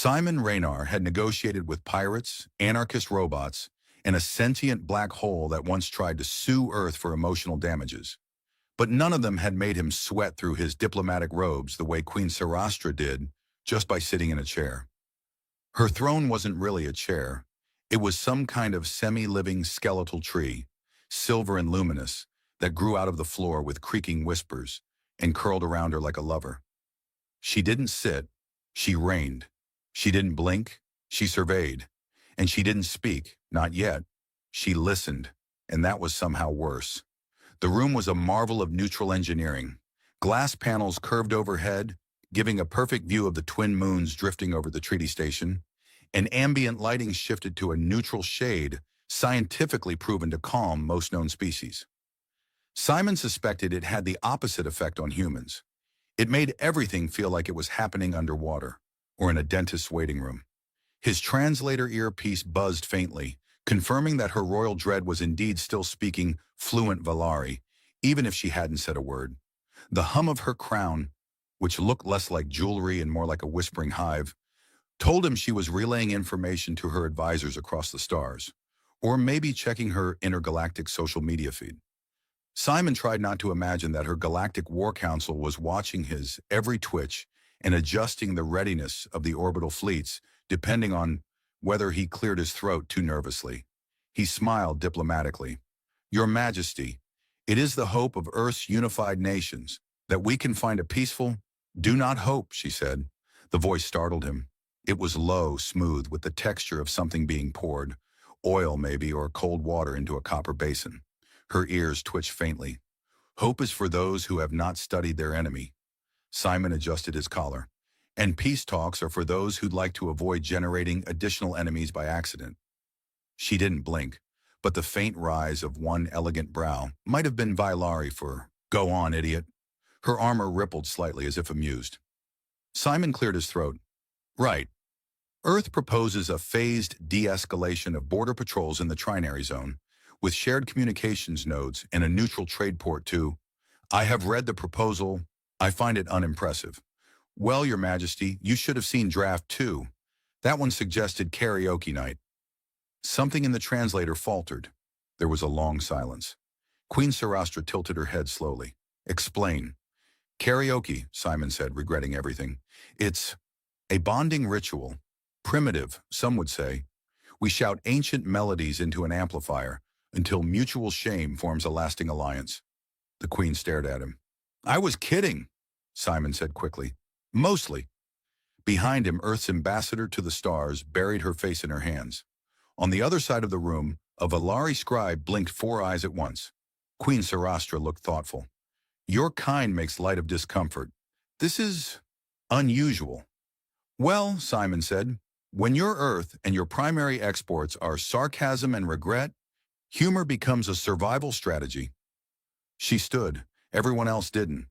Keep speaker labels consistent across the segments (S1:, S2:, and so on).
S1: Simon Raynar had negotiated with pirates, anarchist robots, and a sentient black hole that once tried to sue Earth for emotional damages. But none of them had made him sweat through his diplomatic robes the way Queen Sarastra did just by sitting in a chair. Her throne wasn't really a chair. It was some kind of semi-living skeletal tree, silver and luminous, that grew out of the floor with creaking whispers and curled around her like a lover. She didn't sit, she reigned. She didn't blink, she surveyed. And she didn't speak, not yet. She listened, and that was somehow worse. The room was a marvel of neutral engineering. Glass panels curved overhead, giving a perfect view of the twin moons drifting over the treaty station, and ambient lighting shifted to a neutral shade, scientifically proven to calm most known species. Simon suspected it had the opposite effect on humans. It made everything feel like it was happening underwater, or in a dentist's waiting room. His translator earpiece buzzed faintly, confirming that her royal dread was indeed still speaking fluent Valari, even if she hadn't said a word. The hum of her crown, which looked less like jewelry and more like a whispering hive, told him she was relaying information to her advisors across the stars, or maybe checking her intergalactic social media feed. Simon tried not to imagine that her galactic war council was watching his every twitch and adjusting the readiness of the orbital fleets depending on whether he cleared his throat too nervously. He smiled diplomatically. Your Majesty, it is the hope of Earth's unified nations that we can find a peaceful— Do not hope, she said. The voice startled him. It was low, smooth, with the texture of something being poured, oil maybe, or cold water into a copper basin. Her ears twitched faintly. Hope is for those who have not studied their enemy. Simon adjusted his collar. And peace talks are for those who'd like to avoid generating additional enemies by accident. She didn't blink, but the faint rise of one elegant brow might have been Vailari for, Go on, idiot. Her armor rippled slightly as if amused. Simon cleared his throat. Right. Earth proposes a phased de-escalation of border patrols in the Trinary Zone, with shared communications nodes and a neutral trade port too. I have read the proposal. I find it unimpressive. Well, Your Majesty, you should have seen Draft 2. That one suggested karaoke night. Something in the translator faltered. There was a long silence. Queen Sarastra tilted her head slowly. Explain. Karaoke, Simon said, regretting everything. It's a bonding ritual. Primitive, some would say. We shout ancient melodies into an amplifier until mutual shame forms a lasting alliance. The Queen stared at him. I was kidding, Simon said quickly. Mostly. Behind him, Earth's ambassador to the stars buried her face in her hands. On the other side of the room, a Valari scribe blinked 4 eyes at once. Queen Sarastra looked thoughtful. Your kind makes light of discomfort. This is unusual. Well, Simon said, when your Earth and your primary exports are sarcasm and regret, humor becomes a survival strategy. She stood. Everyone else didn't.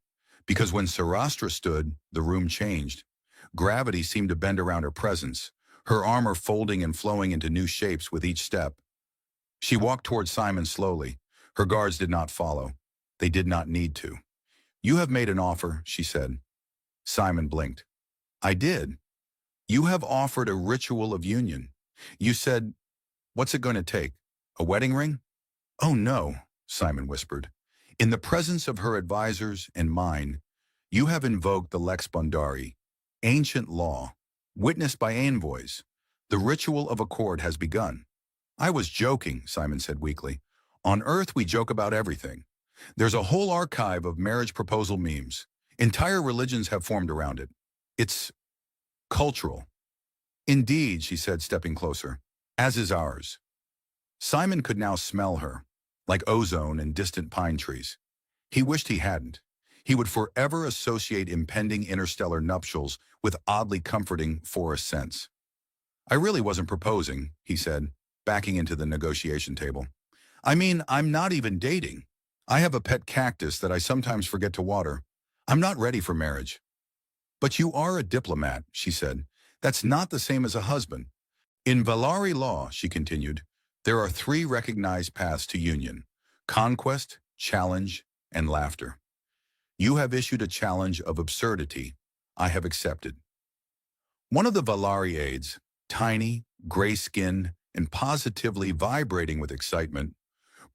S1: Because when Sarastra stood, the room changed. Gravity seemed to bend around her presence, her armor folding and flowing into new shapes with each step. She walked toward Simon slowly. Her guards did not follow. They did not need to. You have made an offer, she said. Simon blinked. I did. You have offered a ritual of union. You said, what's it going to take? A wedding ring? Oh no, Simon whispered. In the presence of her advisors and mine, you have invoked the Lex Bondari, ancient law, witnessed by envoys. The ritual of accord has begun. I was joking, Simon said weakly. On Earth, we joke about everything. There's a whole archive of marriage proposal memes. Entire religions have formed around it. It's cultural. Indeed, she said, stepping closer, as is ours. Simon could now smell her, like ozone and distant pine trees. He wished he hadn't. He would forever associate impending interstellar nuptials with oddly comforting forest scents. I really wasn't proposing, he said, backing into the negotiation table. I mean, I'm not even dating. I have a pet cactus that I sometimes forget to water. I'm not ready for marriage. But you are a diplomat, she said. That's not the same as a husband. In Valari law, she continued, there are 3 recognized paths to union: conquest, challenge, and laughter. You have issued a challenge of absurdity. I have accepted. One of the Valari aides, tiny, gray-skinned, and positively vibrating with excitement,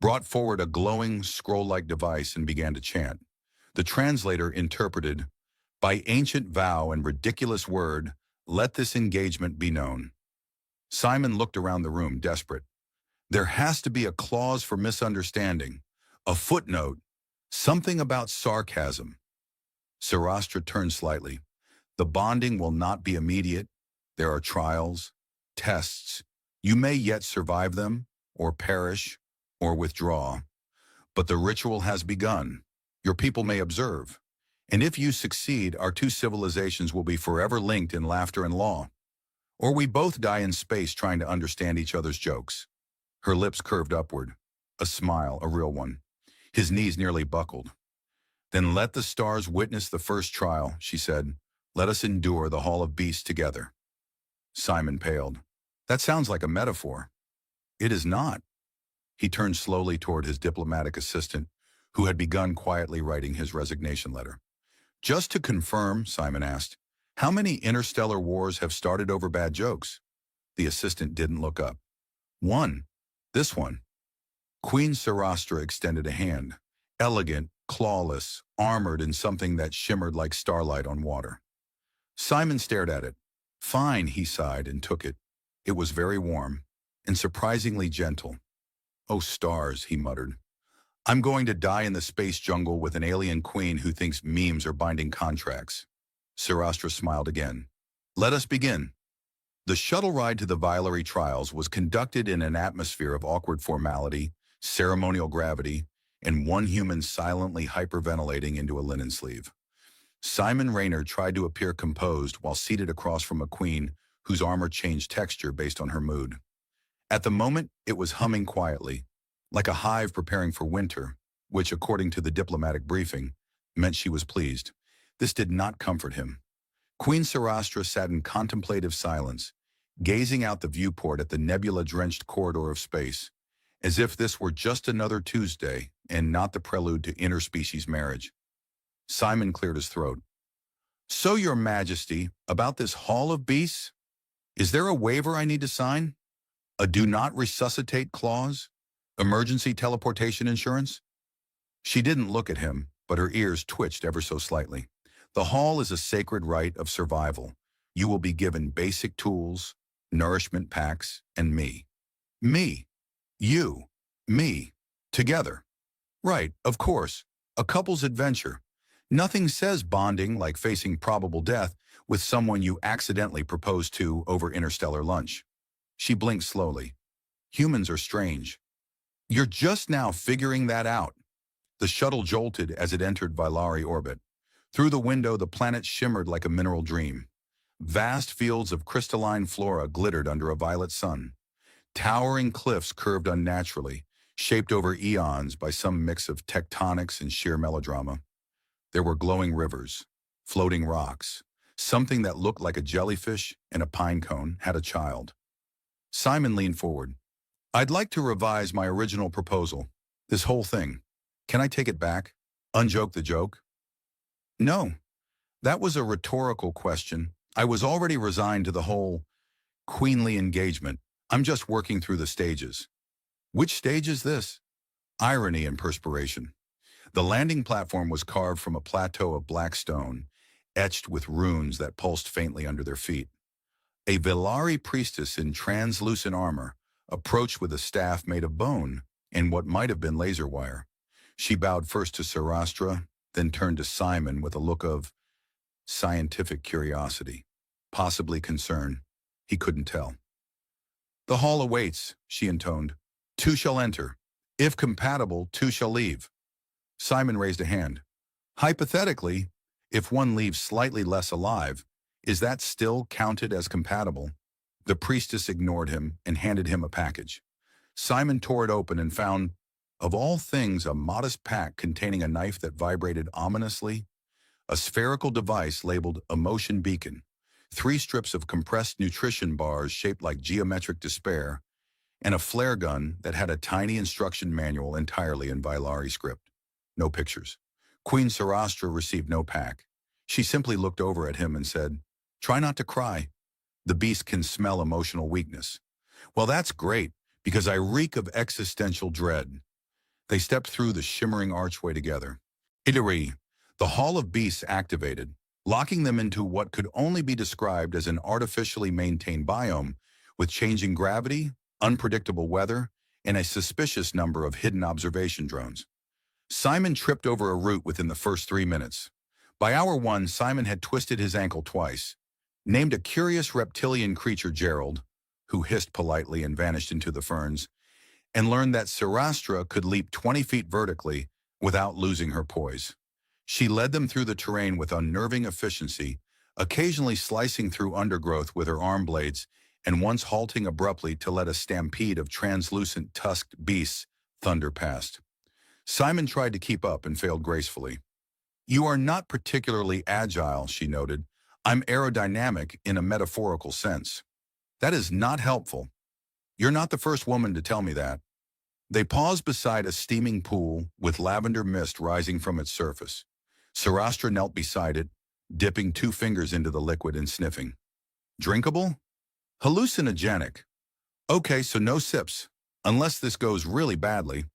S1: brought forward a glowing, scroll-like device and began to chant. The translator interpreted, "By ancient vow and ridiculous word, let this engagement be known." Simon looked around the room, desperate. There has to be a clause for misunderstanding, a footnote, something about sarcasm. Sarastra turned slightly. The bonding will not be immediate. There are trials, tests. You may yet survive them, or perish, or withdraw. But the ritual has begun. Your people may observe. And if you succeed, our two civilizations will be forever linked in laughter and law. Or we both die in space trying to understand each other's jokes. Her lips curved upward. A smile, a real one. His knees nearly buckled. "Then let the stars witness the first trial," she said. "Let us endure the Hall of Beasts together." Simon paled. "That sounds like a metaphor." "It is not." He turned slowly toward his diplomatic assistant, who had begun quietly writing his resignation letter. "Just to confirm," Simon asked, "how many interstellar wars have started over bad jokes?" The assistant didn't look up. "One. This one." Queen Sarastra extended a hand, elegant, clawless, armored in something that shimmered like starlight on water. Simon stared at it. "Fine," he sighed and took it. It was very warm and surprisingly gentle. "Oh, stars," he muttered. "I'm going to die in the space jungle with an alien queen who thinks memes are binding contracts." Sarastra smiled again. "Let us begin." The shuttle ride to the Vilary trials was conducted in an atmosphere of awkward formality, ceremonial gravity, and one human silently hyperventilating into a linen sleeve. Simon Rayner tried to appear composed while seated across from a queen whose armor changed texture based on her mood. At the moment, it was humming quietly, like a hive preparing for winter, which, according to the diplomatic briefing, meant she was pleased. This did not comfort him. Queen Sarastra sat in contemplative silence, gazing out the viewport at the nebula-drenched corridor of space, as if this were just another Tuesday and not the prelude to interspecies marriage. Simon cleared his throat. "So, Your Majesty, about this Hall of Beasts? Is there a waiver I need to sign? A do not resuscitate clause? Emergency teleportation insurance?" She didn't look at him, but her ears twitched ever so slightly. "The hall is a sacred rite of survival. You will be given basic tools, nourishment packs, and me. Me. You. Me. Together. Right, of course. A couple's adventure. Nothing says bonding like facing probable death with someone you accidentally proposed to over interstellar lunch." She blinked slowly. "Humans are strange." "You're just now figuring that out." The shuttle jolted as it entered Vilari orbit. Through the window, the planet shimmered like a mineral dream. Vast fields of crystalline flora glittered under a violet sun. Towering cliffs curved unnaturally, shaped over eons by some mix of tectonics and sheer melodrama. There were glowing rivers, floating rocks. Something that looked like a jellyfish and a pine cone had a child. Simon leaned forward. "I'd like to revise my original proposal. This whole thing. Can I take it back? Unjoke the joke?" "No. That was a rhetorical question. I was already resigned to the whole queenly engagement. I'm just working through the stages." "Which stage is this?" "Irony and perspiration." The landing platform was carved from a plateau of black stone, etched with runes that pulsed faintly under their feet. A Vilari priestess in translucent armor approached with a staff made of bone and what might have been laser wire. She bowed first to Sarastra, then turned to Simon with a look of scientific curiosity, possibly concern. He couldn't tell. "The hall awaits," she intoned. "Two shall enter. If compatible, two shall leave." Simon raised a hand. "Hypothetically, if one leaves slightly less alive, is that still counted as compatible?" The priestess ignored him and handed him a package. Simon tore it open and found, of all things, a modest pack containing a knife that vibrated ominously, a spherical device labeled Emotion Beacon, 3 strips of compressed nutrition bars shaped like geometric despair, and a flare gun that had a tiny instruction manual entirely in Vilari script. No pictures. Queen Sarastra received no pack. She simply looked over at him and said, "Try not to cry. The beast can smell emotional weakness. Well, that's great, because I reek of existential dread. They stepped through the shimmering archway together. Idari, the Hall of Beasts activated, locking them into what could only be described as an artificially maintained biome with changing gravity, unpredictable weather, and a suspicious number of hidden observation drones. Simon tripped over a root within the first 3 minutes. By hour one, Simon had twisted his ankle twice, named a curious reptilian creature Gerald, who hissed politely and vanished into the ferns, and learned that Sarastra could leap 20 feet vertically without losing her poise. She led them through the terrain with unnerving efficiency, occasionally slicing through undergrowth with her arm blades and once halting abruptly to let a stampede of translucent tusked beasts thunder past. Simon tried to keep up and failed gracefully. "You are not particularly agile," she noted. "I'm aerodynamic in a metaphorical sense." "That is not helpful. You're not the first woman to tell me that." They paused beside a steaming pool with lavender mist rising from its surface. Sarastra knelt beside it, dipping 2 fingers into the liquid and sniffing. "Drinkable?" "Hallucinogenic." "Okay, so no sips, unless this goes really badly."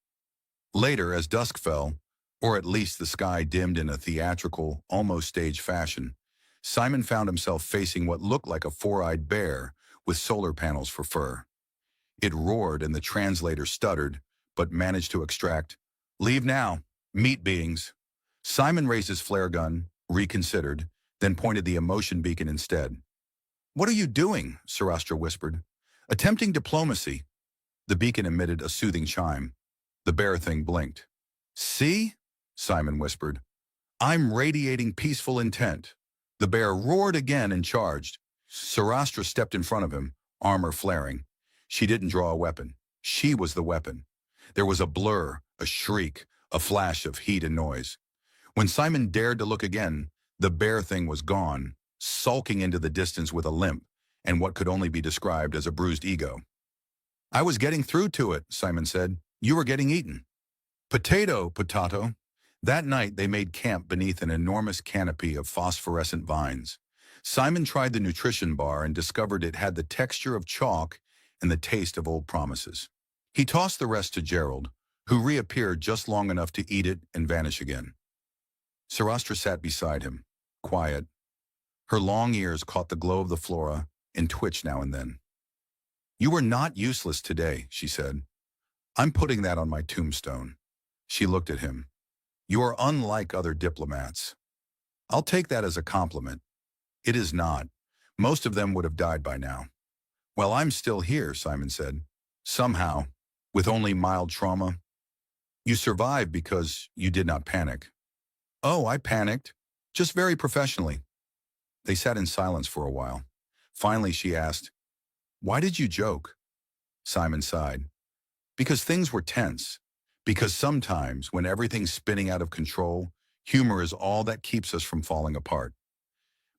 S1: Later, as dusk fell, or at least the sky dimmed in a theatrical, almost stage fashion, Simon found himself facing what looked like a four-eyed bear with solar panels for fur. It roared and the translator stuttered, but managed to extract, "Leave now, meat beings." Simon raised his flare gun, reconsidered, then pointed the emotion beacon instead. "What are you doing?" Sarastra whispered. "Attempting diplomacy." The beacon emitted a soothing chime. The bear thing blinked. "See?" Simon whispered. "I'm radiating peaceful intent." The bear roared again and charged. Sarastra stepped in front of him, armor flaring. She didn't draw a weapon. She was the weapon. There was a blur, a shriek, a flash of heat and noise. When Simon dared to look again, the bear thing was gone, sulking into the distance with a limp and what could only be described as a bruised ego. "I was getting through to it," Simon said. "You were getting eaten." Potato. That night they made camp beneath an enormous canopy of phosphorescent vines. Simon tried the nutrition bar and discovered it had the texture of chalk and the taste of old promises. He tossed the rest to Gerald, who reappeared just long enough to eat it and vanish again. Sarastra sat beside him, quiet. Her long ears caught the glow of the flora and twitched now and then. "You were not useless today," she said. "I'm putting that on my tombstone." She looked at him. "You are unlike other diplomats." "I'll take that as a compliment." "It is not. Most of them would have died by now." "Well, I'm still here," Simon said. "Somehow, with only mild trauma." "You survived because you did not panic." "Oh, I panicked. Just very professionally." They sat in silence for a while. Finally, she asked, "Why did you joke?" Simon sighed. "Because things were tense. Because sometimes, when everything's spinning out of control, humor is all that keeps us from falling apart.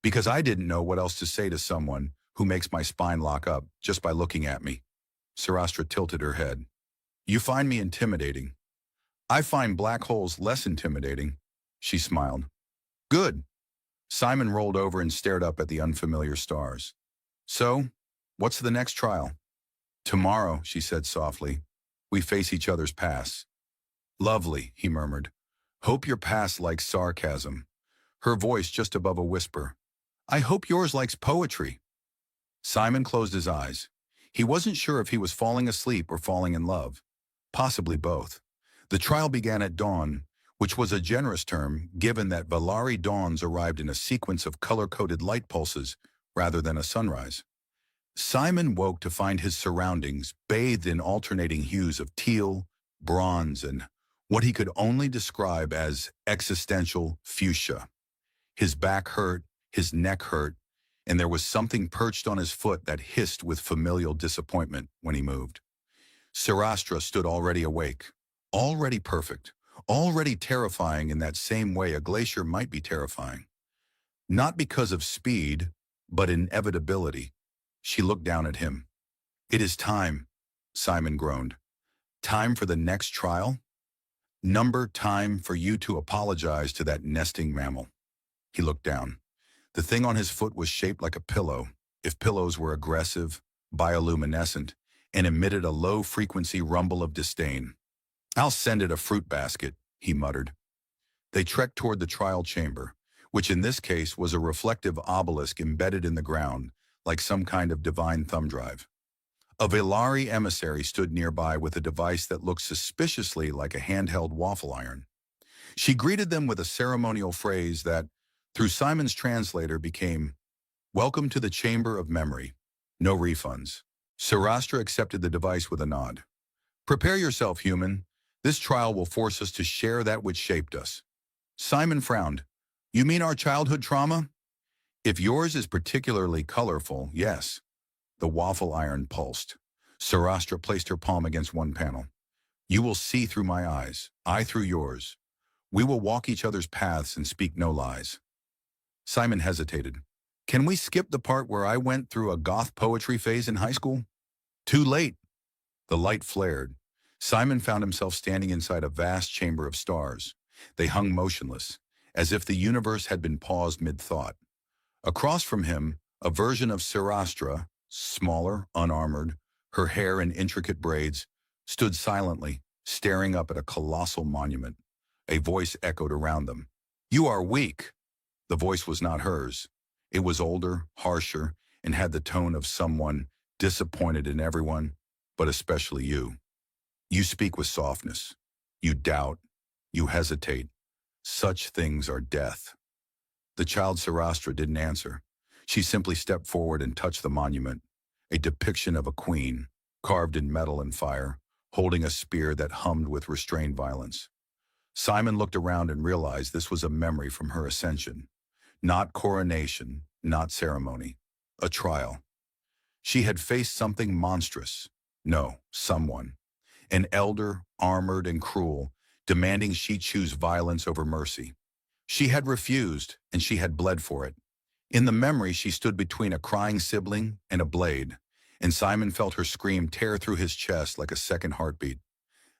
S1: Because I didn't know what else to say to someone who makes my spine lock up just by looking at me." Sarastra tilted her head. "You find me intimidating." "I find black holes less intimidating." She smiled. "Good." Simon rolled over and stared up at the unfamiliar stars. "So, what's the next trial?" "Tomorrow," she said softly. "We face each other's pasts." "Lovely," he murmured. "Hope your past likes sarcasm." Her voice just above a whisper. "I hope yours likes poetry." Simon closed his eyes. He wasn't sure if he was falling asleep or falling in love. Possibly both. The trial began at dawn, which was a generous term given that Valari dawns arrived in a sequence of color-coded light pulses rather than a sunrise. Simon woke to find his surroundings bathed in alternating hues of teal, bronze, and what he could only describe as existential fuchsia. His back hurt, his neck hurt, and there was something perched on his foot that hissed with familial disappointment when he moved. Sarastra stood already awake, already perfect, already terrifying in that same way a glacier might be terrifying. Not because of speed, but inevitability. She looked down at him. "It is time," Simon groaned. "Time for the next trial? Time for you to apologize to that nesting mammal." He looked down. The thing on his foot was shaped like a pillow, if pillows were aggressive, bioluminescent, and emitted a low-frequency rumble of disdain. "I'll send it a fruit basket," he muttered. They trekked toward the trial chamber, which in this case was a reflective obelisk embedded in the ground, like some kind of divine thumb drive. A Velari emissary stood nearby with a device that looked suspiciously like a handheld waffle iron. She greeted them with a ceremonial phrase that, through Simon's translator, became, "Welcome to the Chamber of Memory. No refunds." Sarastra accepted the device with a nod. "Prepare yourself, human. This trial will force us to share that which shaped us." Simon frowned. "You mean our childhood trauma?" "If yours is particularly colorful, yes." The waffle iron pulsed. Sarastra placed her palm against one panel. "You will see through my eyes, I through yours. We will walk each other's paths and speak no lies." Simon hesitated. "Can we skip the part where I went through a goth poetry phase in high school?" "Too late." The light flared. Simon found himself standing inside a vast chamber of stars. They hung motionless, as if the universe had been paused mid-thought. Across from him, a version of Sarastra, smaller, unarmored, her hair in intricate braids, stood silently, staring up at a colossal monument. A voice echoed around them. "You are weak." The voice was not hers. It was older, harsher, and had the tone of someone disappointed in everyone, but especially you. "You speak with softness. You doubt. You hesitate. Such things are death." The child Sarastra didn't answer. She simply stepped forward and touched the monument, a depiction of a queen, carved in metal and fire, holding a spear that hummed with restrained violence. Simon looked around and realized this was a memory from her ascension. Not coronation, not ceremony. A trial. She had faced something monstrous. No, someone. An elder, armored and cruel, demanding she choose violence over mercy. She had refused, and she had bled for it. In the memory, she stood between a crying sibling and a blade, and Simon felt her scream tear through his chest like a second heartbeat.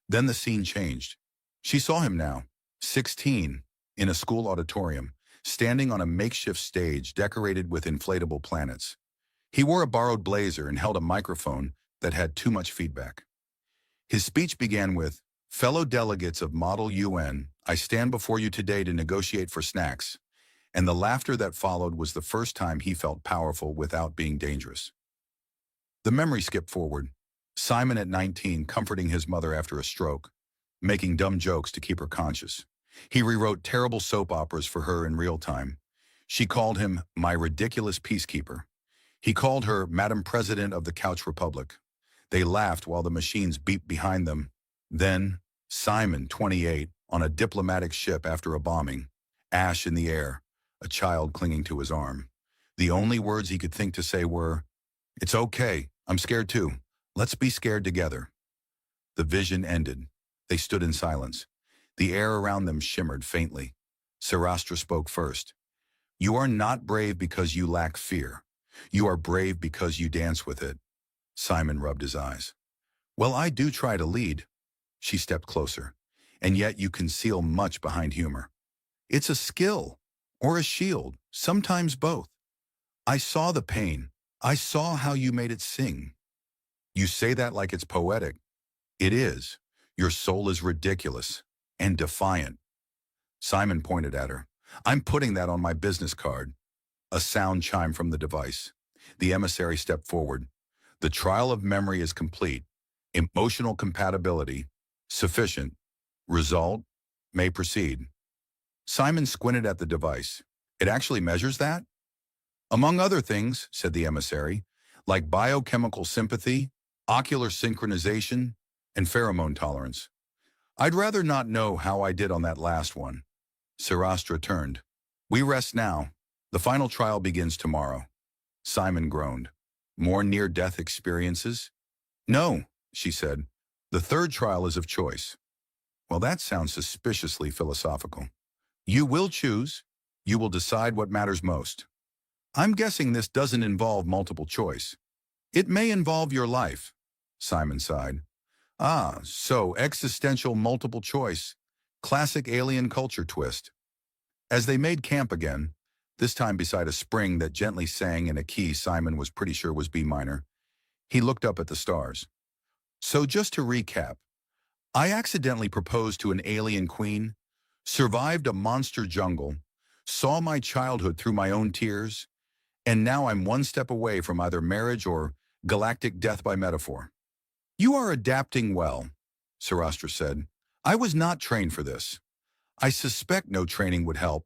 S1: Then the scene changed. She saw him now, 16, in a school auditorium, standing on a makeshift stage decorated with inflatable planets. He wore a borrowed blazer and held a microphone that had too much feedback. His speech began with, "Fellow delegates of Model UN, I stand before you today to negotiate for snacks." And the laughter that followed was the first time he felt powerful without being dangerous. The memory skipped forward. Simon at 19 comforting his mother after a stroke, making dumb jokes to keep her conscious. He rewrote terrible soap operas for her in real time. She called him "my ridiculous peacekeeper." He called her Madam President of the Couch Republic. They laughed while the machines beeped behind them. Then, Simon, 28, on a diplomatic ship after a bombing, ash in the air, a child clinging to his arm. The only words he could think to say were, "It's okay, I'm scared too. Let's be scared together." The vision ended. They stood in silence. The air around them shimmered faintly. Sarastra spoke first. "You are not brave because you lack fear. You are brave because you dance with it." Simon rubbed his eyes. "Well, I do try to lead." She stepped closer. "And yet you conceal much behind humor. It's a skill, or a shield, sometimes both. I saw the pain. I saw how you made it sing." "You say that like it's poetic." "It is. Your soul is ridiculous and defiant." Simon pointed at her. "I'm putting that on my business card." A sound chimed from the device. The emissary stepped forward. "The trial of memory is complete. Emotional compatibility sufficient. Result may proceed." Simon squinted at the device. "It actually measures that?" "Among other things," said the emissary, "like biochemical sympathy, ocular synchronization, and pheromone tolerance. I'd rather not know how I did on that last one." Sarastra turned. "We rest now. The final trial begins tomorrow." Simon groaned. "More near-death experiences?" "No," she said. "The third trial is of choice." "Well, that sounds suspiciously philosophical." "You will choose. You will decide what matters most." "I'm guessing this doesn't involve multiple choice." "It may involve your life." Simon sighed. "Ah, so existential multiple choice. Classic alien culture twist." As they made camp again, this time beside a spring that gently sang in a key Simon was pretty sure was B minor. He looked up at the stars. So just to recap, I accidentally proposed to an alien queen, survived a monster jungle, saw my childhood through my own tears, and now I'm one step away from either marriage or galactic death by metaphor. You are adapting well, Sarastra said. I was not trained for this. I suspect no training would help.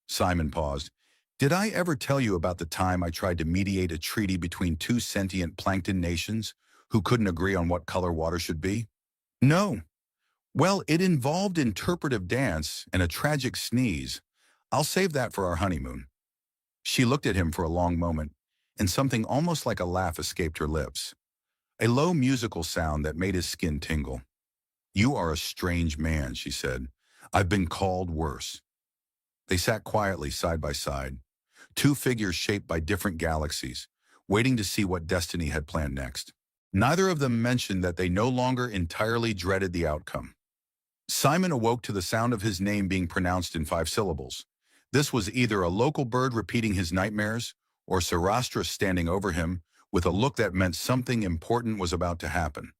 S1: Simon paused. Did I ever tell you about the time I tried to mediate a treaty between two sentient plankton nations who couldn't agree on what color water should be? No. Well, it involved interpretive dance and a tragic sneeze. I'll save that for our honeymoon. She looked at him for a long moment, and something almost like a laugh escaped her lips. A low musical sound that made his skin tingle. You are a strange man, she said. I've been called worse. They sat quietly side by side, two figures shaped by different galaxies, waiting to see what destiny had planned next. Neither of them mentioned that they no longer entirely dreaded the outcome. Simon awoke to the sound of his name being pronounced in 5 syllables. This was either a local bird repeating his nightmares or Sarastra standing over him with a look that meant something important was about to happen.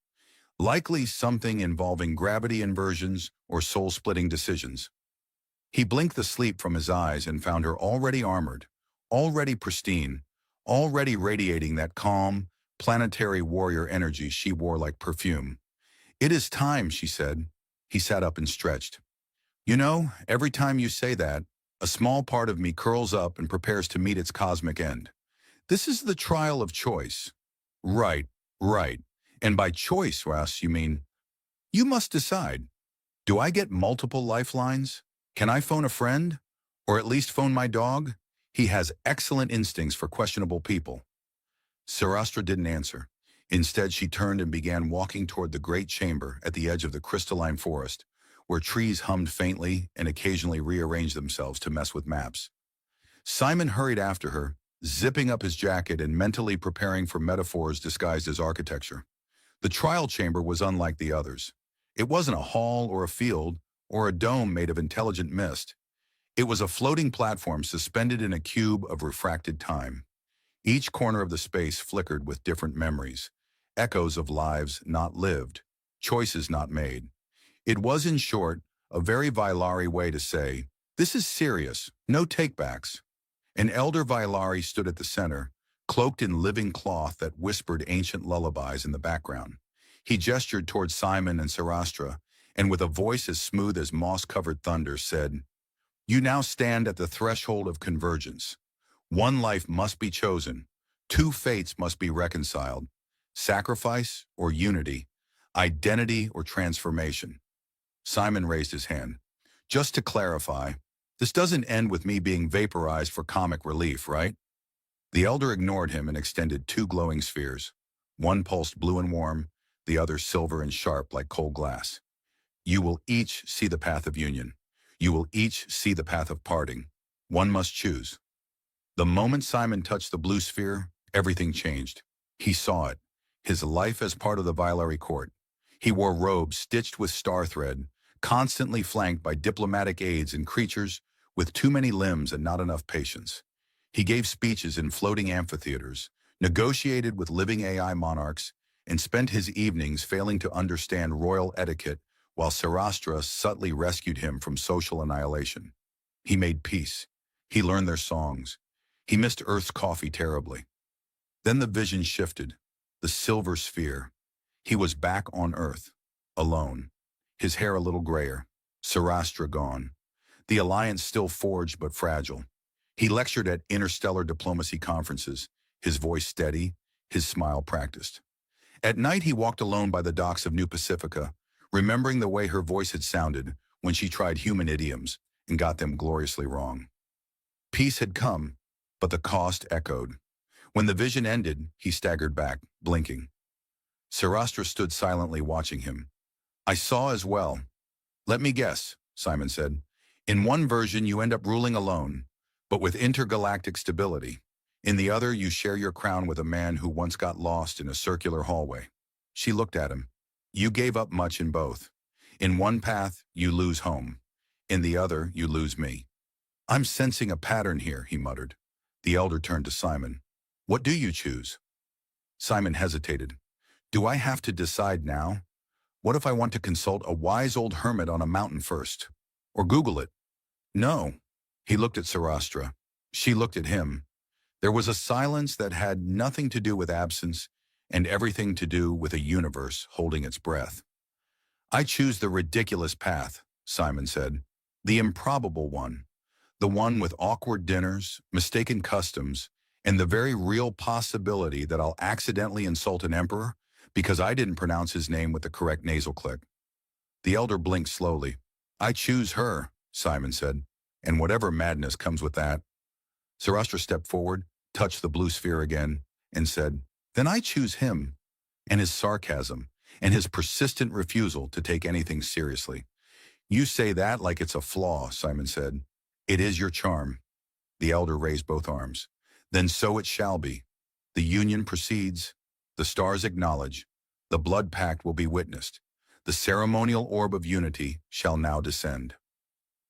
S1: Likely something involving gravity inversions or soul-splitting decisions. He blinked the sleep from his eyes and found her already armored, already pristine, already radiating that calm, planetary warrior energy she wore like perfume. It is time, she said. He sat up and stretched. You know, every time you say that, a small part of me curls up and prepares to meet its cosmic end. This is the trial of choice. Right, right. And by choice, Ross, you mean, you must decide. Do I get multiple lifelines? Can I phone a friend? Or at least phone my dog? He has excellent instincts for questionable people. Sarastra didn't answer. Instead, she turned and began walking toward the great chamber at the edge of the crystalline forest, where trees hummed faintly and occasionally rearranged themselves to mess with maps. Simon hurried after her, zipping up his jacket and mentally preparing for metaphors disguised as architecture. The trial chamber was unlike the others. It wasn't a hall or a field or a dome made of intelligent mist. It was a floating platform suspended in a cube of refracted time. Each corner of the space flickered with different memories, echoes of lives not lived, choices not made. It was, in short, a very Vailari way to say, this is serious, no takebacks. An elder Vailari stood at the center, cloaked in living cloth that whispered ancient lullabies in the background. He gestured toward Simon and Sarastra, and with a voice as smooth as moss-covered thunder said, You now stand at the threshold of convergence. One life must be chosen. 2 fates must be reconciled. Sacrifice or unity, identity or transformation. Simon raised his hand. Just to clarify, this doesn't end with me being vaporized for comic relief, right? The elder ignored him and extended 2 glowing spheres. One pulsed blue and warm, the other silver and sharp like cold glass. You will each see the path of union. You will each see the path of parting. One must choose. The moment Simon touched the blue sphere, everything changed. He saw it, his life as part of the Vailari court. He wore robes stitched with star thread, constantly flanked by diplomatic aides and creatures with too many limbs and not enough patience. He gave speeches in floating amphitheaters, negotiated with living AI monarchs, and spent his evenings failing to understand royal etiquette while Sarastra subtly rescued him from social annihilation. He made peace. He learned their songs. He missed Earth's coffee terribly. Then the vision shifted, the silver sphere. He was back on Earth, alone, his hair a little grayer, Sarastra gone. The alliance still forged but fragile. He lectured at interstellar diplomacy conferences, his voice steady, his smile practiced. At night he walked alone by the docks of New Pacifica, remembering the way her voice had sounded when she tried human idioms and got them gloriously wrong. Peace had come, but the cost echoed. When the vision ended, he staggered back, blinking. Sarastra stood silently watching him. I saw as well. Let me guess, Simon said. In one version you end up ruling alone, but with intergalactic stability. In the other, you share your crown with a man who once got lost in a circular hallway. She looked at him. You gave up much in both. In one path, you lose home. In the other, you lose me. I'm sensing a pattern here, he muttered. The elder turned to Simon. What do you choose? Simon hesitated. Do I have to decide now? What if I want to consult a wise old hermit on a mountain first? Or Google it? No. He looked at Sarastra. She looked at him. There was a silence that had nothing to do with absence and everything to do with a universe holding its breath. I choose the ridiculous path, Simon said. The improbable one. The one with awkward dinners, mistaken customs, and the very real possibility that I'll accidentally insult an emperor because I didn't pronounce his name with the correct nasal click. The elder blinked slowly. I choose her, Simon said, and whatever madness comes with that. Sarastra stepped forward, touched the blue sphere again, and said, then I choose him, and his sarcasm, and his persistent refusal to take anything seriously. You say that like it's a flaw, Simon said. It is your charm. The elder raised both arms. Then so it shall be. The union proceeds. The stars acknowledge. The blood pact will be witnessed. The ceremonial orb of unity shall now descend.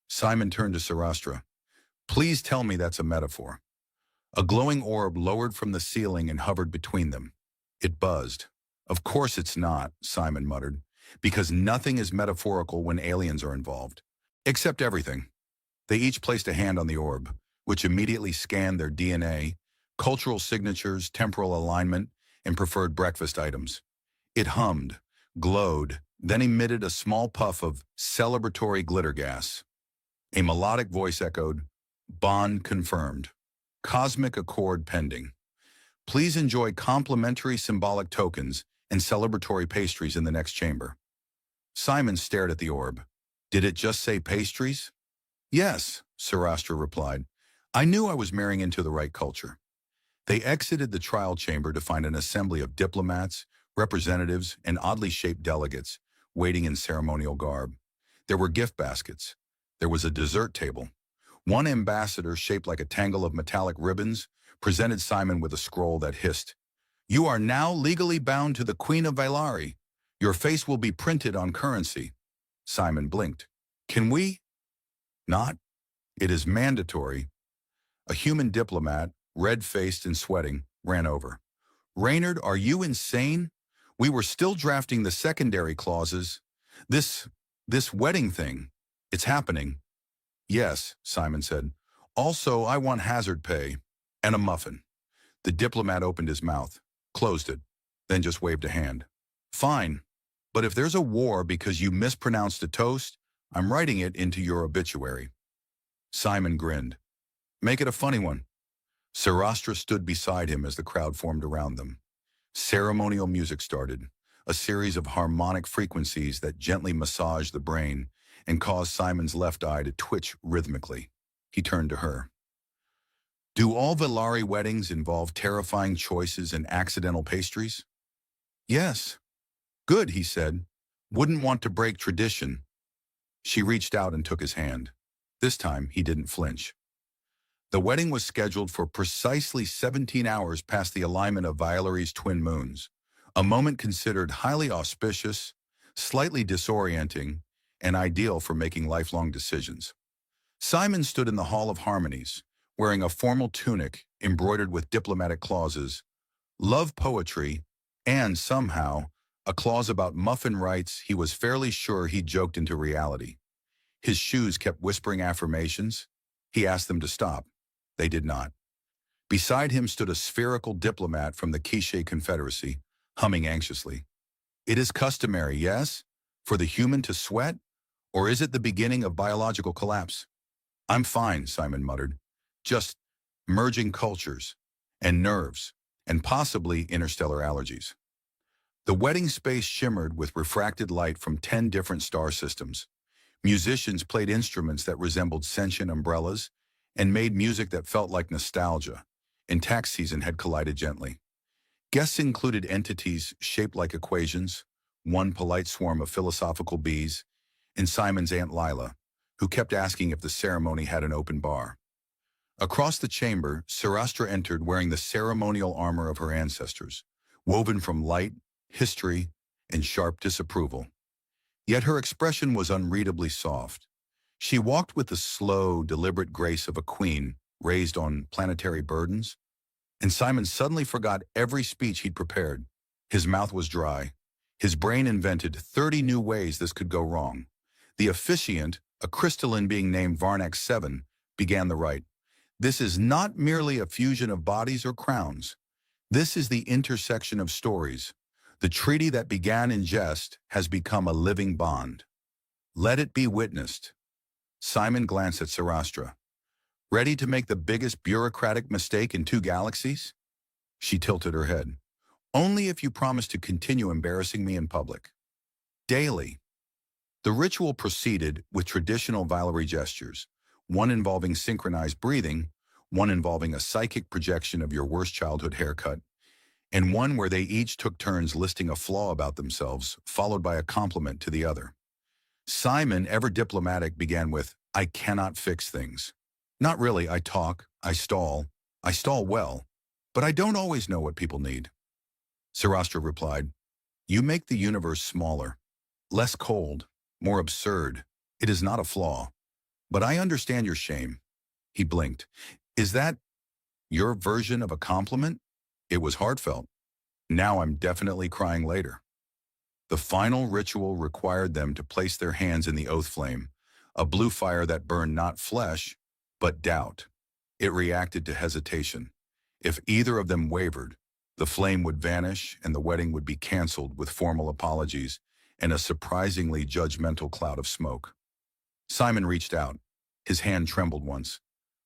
S1: Simon turned to Sarastra. Please tell me that's a metaphor. A glowing orb lowered from the ceiling and hovered between them. It buzzed. Of course it's not, Simon muttered, because nothing is metaphorical when aliens are involved. Except everything. They each placed a hand on the orb, which immediately scanned their DNA, cultural signatures, temporal alignment, and preferred breakfast items. It hummed, glowed, then emitted a small puff of celebratory glitter gas. A melodic voice echoed, Bond confirmed. Cosmic accord pending. Please enjoy complimentary symbolic tokens and celebratory pastries in the next chamber. Simon stared at the orb. Did it just say pastries? Yes, Sarastra replied. I knew I was marrying into the right culture. They exited the trial chamber to find an assembly of diplomats, representatives, and oddly shaped delegates waiting in ceremonial garb. There were gift baskets. There was a dessert table. One ambassador, shaped like a tangle of metallic ribbons, presented Simon with a scroll that hissed, You are now legally bound to the Queen of Vailari. Your face will be printed on currency. Simon blinked. Can we? Not. It is mandatory. A human diplomat, red-faced and sweating, ran over. Reynard, are you insane? We were still drafting the secondary clauses. This wedding thing, it's happening. Yes, Simon said. Also, I want hazard pay and a muffin. The diplomat opened his mouth, closed it, then just waved a hand. Fine, but if there's a war because you mispronounced a toast, I'm writing it into your obituary. Simon grinned. Make it a funny one. Sarastra stood beside him as the crowd formed around them. Ceremonial music started, a series of harmonic frequencies that gently massaged the brain and caused Simon's left eye to twitch rhythmically. He turned to her. Do all Vailari weddings involve terrifying choices and accidental pastries? Yes. Good, he said. Wouldn't want to break tradition. She reached out and took his hand. This time, he didn't flinch. The wedding was scheduled for precisely 17 hours past the alignment of Vailari's twin moons, a moment considered highly auspicious, slightly disorienting, and ideal for making lifelong decisions. Simon stood in the Hall of Harmonies, wearing a formal tunic embroidered with diplomatic clauses, love poetry, and, somehow, a clause about muffin rights he was fairly sure he'd joked into reality. His shoes kept whispering affirmations. He asked them to stop. They did not. Beside him stood a spherical diplomat from the Quiche Confederacy, humming anxiously. It is customary, yes, for the human to sweat? Or is it the beginning of biological collapse? I'm fine, Simon muttered. Just merging cultures, and nerves, and possibly interstellar allergies. The wedding space shimmered with refracted light from 10 different star systems. Musicians played instruments that resembled sentient umbrellas and made music that felt like nostalgia, and tax season had collided gently. Guests included entities shaped like equations, one polite swarm of philosophical bees, and Simon's Aunt Lila, who kept asking if the ceremony had an open bar. Across the chamber, Sarastra entered wearing the ceremonial armor of her ancestors, woven from light, history, and sharp disapproval. Yet her expression was unreadably soft. She walked with the slow, deliberate grace of a queen raised on planetary burdens, and Simon suddenly forgot every speech he'd prepared. His mouth was dry. His brain invented 30 new ways this could go wrong. The officiant, a crystalline being named Varnax 7, began the rite. This is not merely a fusion of bodies or crowns. This is the intersection of stories. The treaty that began in jest has become a living bond. Let it be witnessed. Simon glanced at Sarastra. Ready to make the biggest bureaucratic mistake in 2 galaxies? She tilted her head. Only if you promise to continue embarrassing me in public. Daily. The ritual proceeded with traditional Valerie gestures, one involving synchronized breathing, one involving a psychic projection of your worst childhood haircut, and one where they each took turns listing a flaw about themselves, followed by a compliment to the other. Simon, ever diplomatic, began with, I cannot fix things. Not really, I talk, I stall well, but I don't always know what people need. Sarastra replied, you make the universe smaller, less cold, more absurd. It is not a flaw. But I understand your shame. He blinked. Is that your version of a compliment? It was heartfelt. Now I'm definitely crying later. The final ritual required them to place their hands in the oath flame, a blue fire that burned not flesh, but doubt. It reacted to hesitation. If either of them wavered, the flame would vanish and the wedding would be canceled with formal apologies and a surprisingly judgmental cloud of smoke. Simon reached out. His hand trembled once,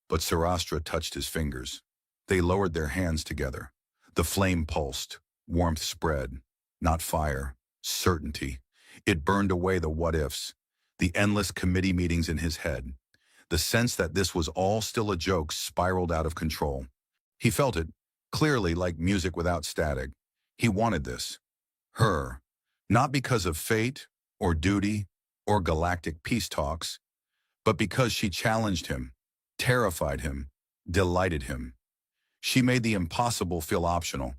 S1: but Sarastra touched his fingers. They lowered their hands together. The flame pulsed. Warmth spread. Not fire. Certainty. It burned away the what-ifs, the endless committee meetings in his head. The sense that this was all still a joke spiraled out of control. He felt it, clearly like music without static. He wanted this. Her. Not because of fate, or duty, or galactic peace talks, but because she challenged him, terrified him, delighted him. She made the impossible feel optional.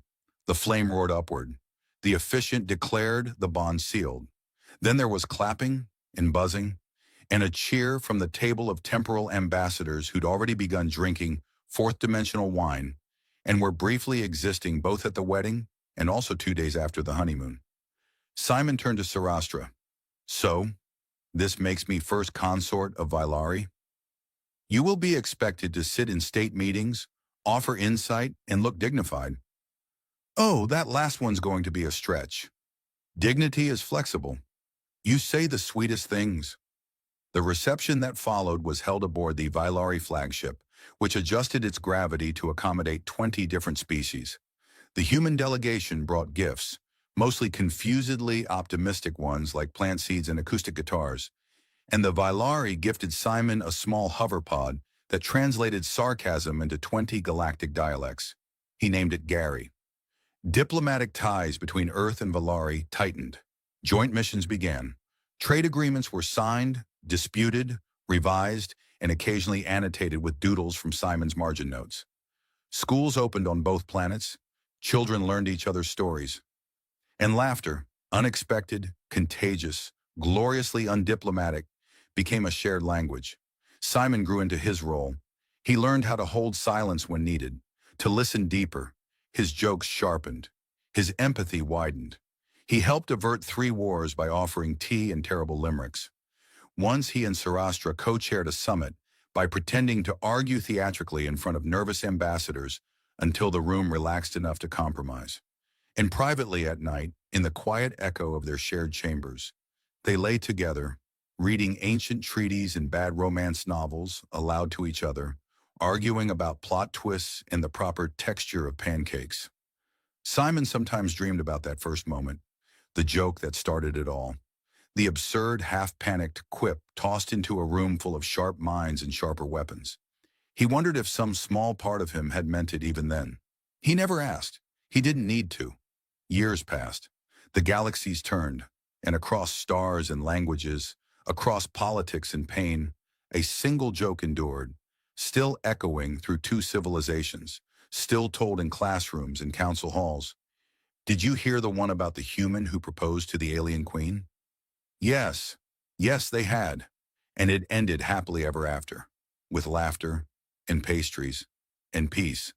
S1: The flame roared upward. The officiant declared the bond sealed. Then there was clapping and buzzing, and a cheer from the table of temporal ambassadors who'd already begun drinking fourth-dimensional wine and were briefly existing both at the wedding and also 2 days after the honeymoon. Simon turned to Sarastra. So, this makes me first consort of Vylari? You will be expected to sit in state meetings, offer insight, and look dignified. Oh, that last one's going to be a stretch. Dignity is flexible. You say the sweetest things. The reception that followed was held aboard the Vylari flagship, which adjusted its gravity to accommodate 20 different species. The human delegation brought gifts, mostly confusedly optimistic ones like plant seeds and acoustic guitars, and the Vylari gifted Simon a small hoverpod that translated sarcasm into 20 galactic dialects. He named it Gary. Diplomatic ties between Earth and Vylari tightened. Joint missions began. Trade agreements were signed, disputed, revised, and occasionally annotated with doodles from Simon's margin notes. Schools opened on both planets. Children learned each other's stories. And laughter, unexpected, contagious, gloriously undiplomatic, became a shared language. Simon grew into his role. He learned how to hold silence when needed, to listen deeper. His jokes sharpened. His empathy widened. He helped avert 3 wars by offering tea and terrible limericks. Once he and Sarastra co-chaired a summit by pretending to argue theatrically in front of nervous ambassadors until the room relaxed enough to compromise. And privately at night, in the quiet echo of their shared chambers, they lay together, reading ancient treaties and bad romance novels aloud to each other, arguing about plot twists and the proper texture of pancakes. Simon sometimes dreamed about that first moment, the joke that started it all, the absurd, half-panicked quip tossed into a room full of sharp minds and sharper weapons. He wondered if some small part of him had meant it even then. He never asked. He didn't need to. Years passed. The galaxies turned, and across stars and languages, across politics and pain, a single joke endured, still echoing through 2 civilizations, still told in classrooms and council halls. Did you hear the one about the human who proposed to the alien queen? Yes, they had. and it ended happily ever after, with laughter and pastries and peace.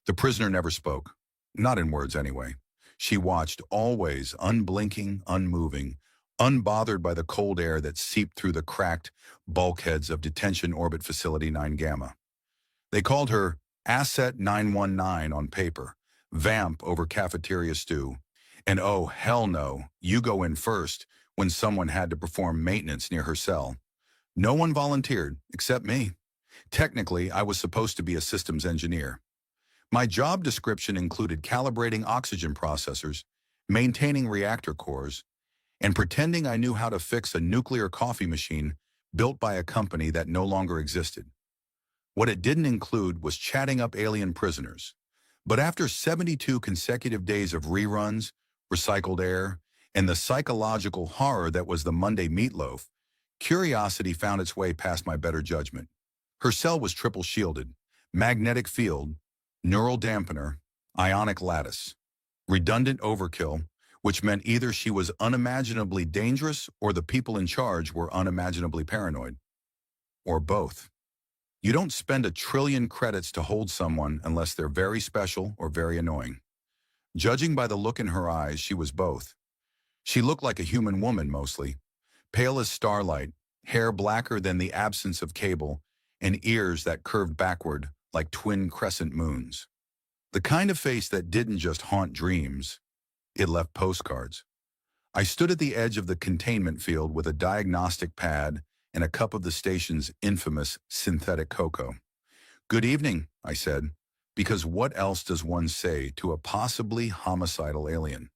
S1: The prisoner never spoke, not in words anyway. She watched, always unblinking, unmoving, unbothered by the cold air that seeped through the cracked bulkheads of Detention Orbit Facility 9 Gamma. They called her Asset 919 on paper, Vamp over cafeteria stew, and oh, hell no, you go in first when someone had to perform maintenance near her cell. No one volunteered, except me. Technically, I was supposed to be a systems engineer. My job description included calibrating oxygen processors, maintaining reactor cores, and pretending I knew how to fix a nuclear coffee machine built by a company that no longer existed. What it didn't include was chatting up alien prisoners. But after 72 consecutive days of reruns, recycled air, and the psychological horror that was the Monday meatloaf, curiosity found its way past my better judgment. Her cell was triple shielded, magnetic field, neural dampener, ionic lattice, redundant overkill, which meant either she was unimaginably dangerous or the people in charge were unimaginably paranoid. Or both. You don't spend 1,000,000,000,000 credits to hold someone unless they're very special or very annoying. Judging by the look in her eyes, she was both. She looked like a human woman mostly, pale as starlight, hair blacker than the absence of cable, and ears that curved backward like twin crescent moons. The kind of face that didn't just haunt dreams, it left postcards. I stood at the edge of the containment field with a diagnostic pad and a cup of the station's infamous synthetic cocoa. "Good evening," I said, because what else does one say to a possibly homicidal alien?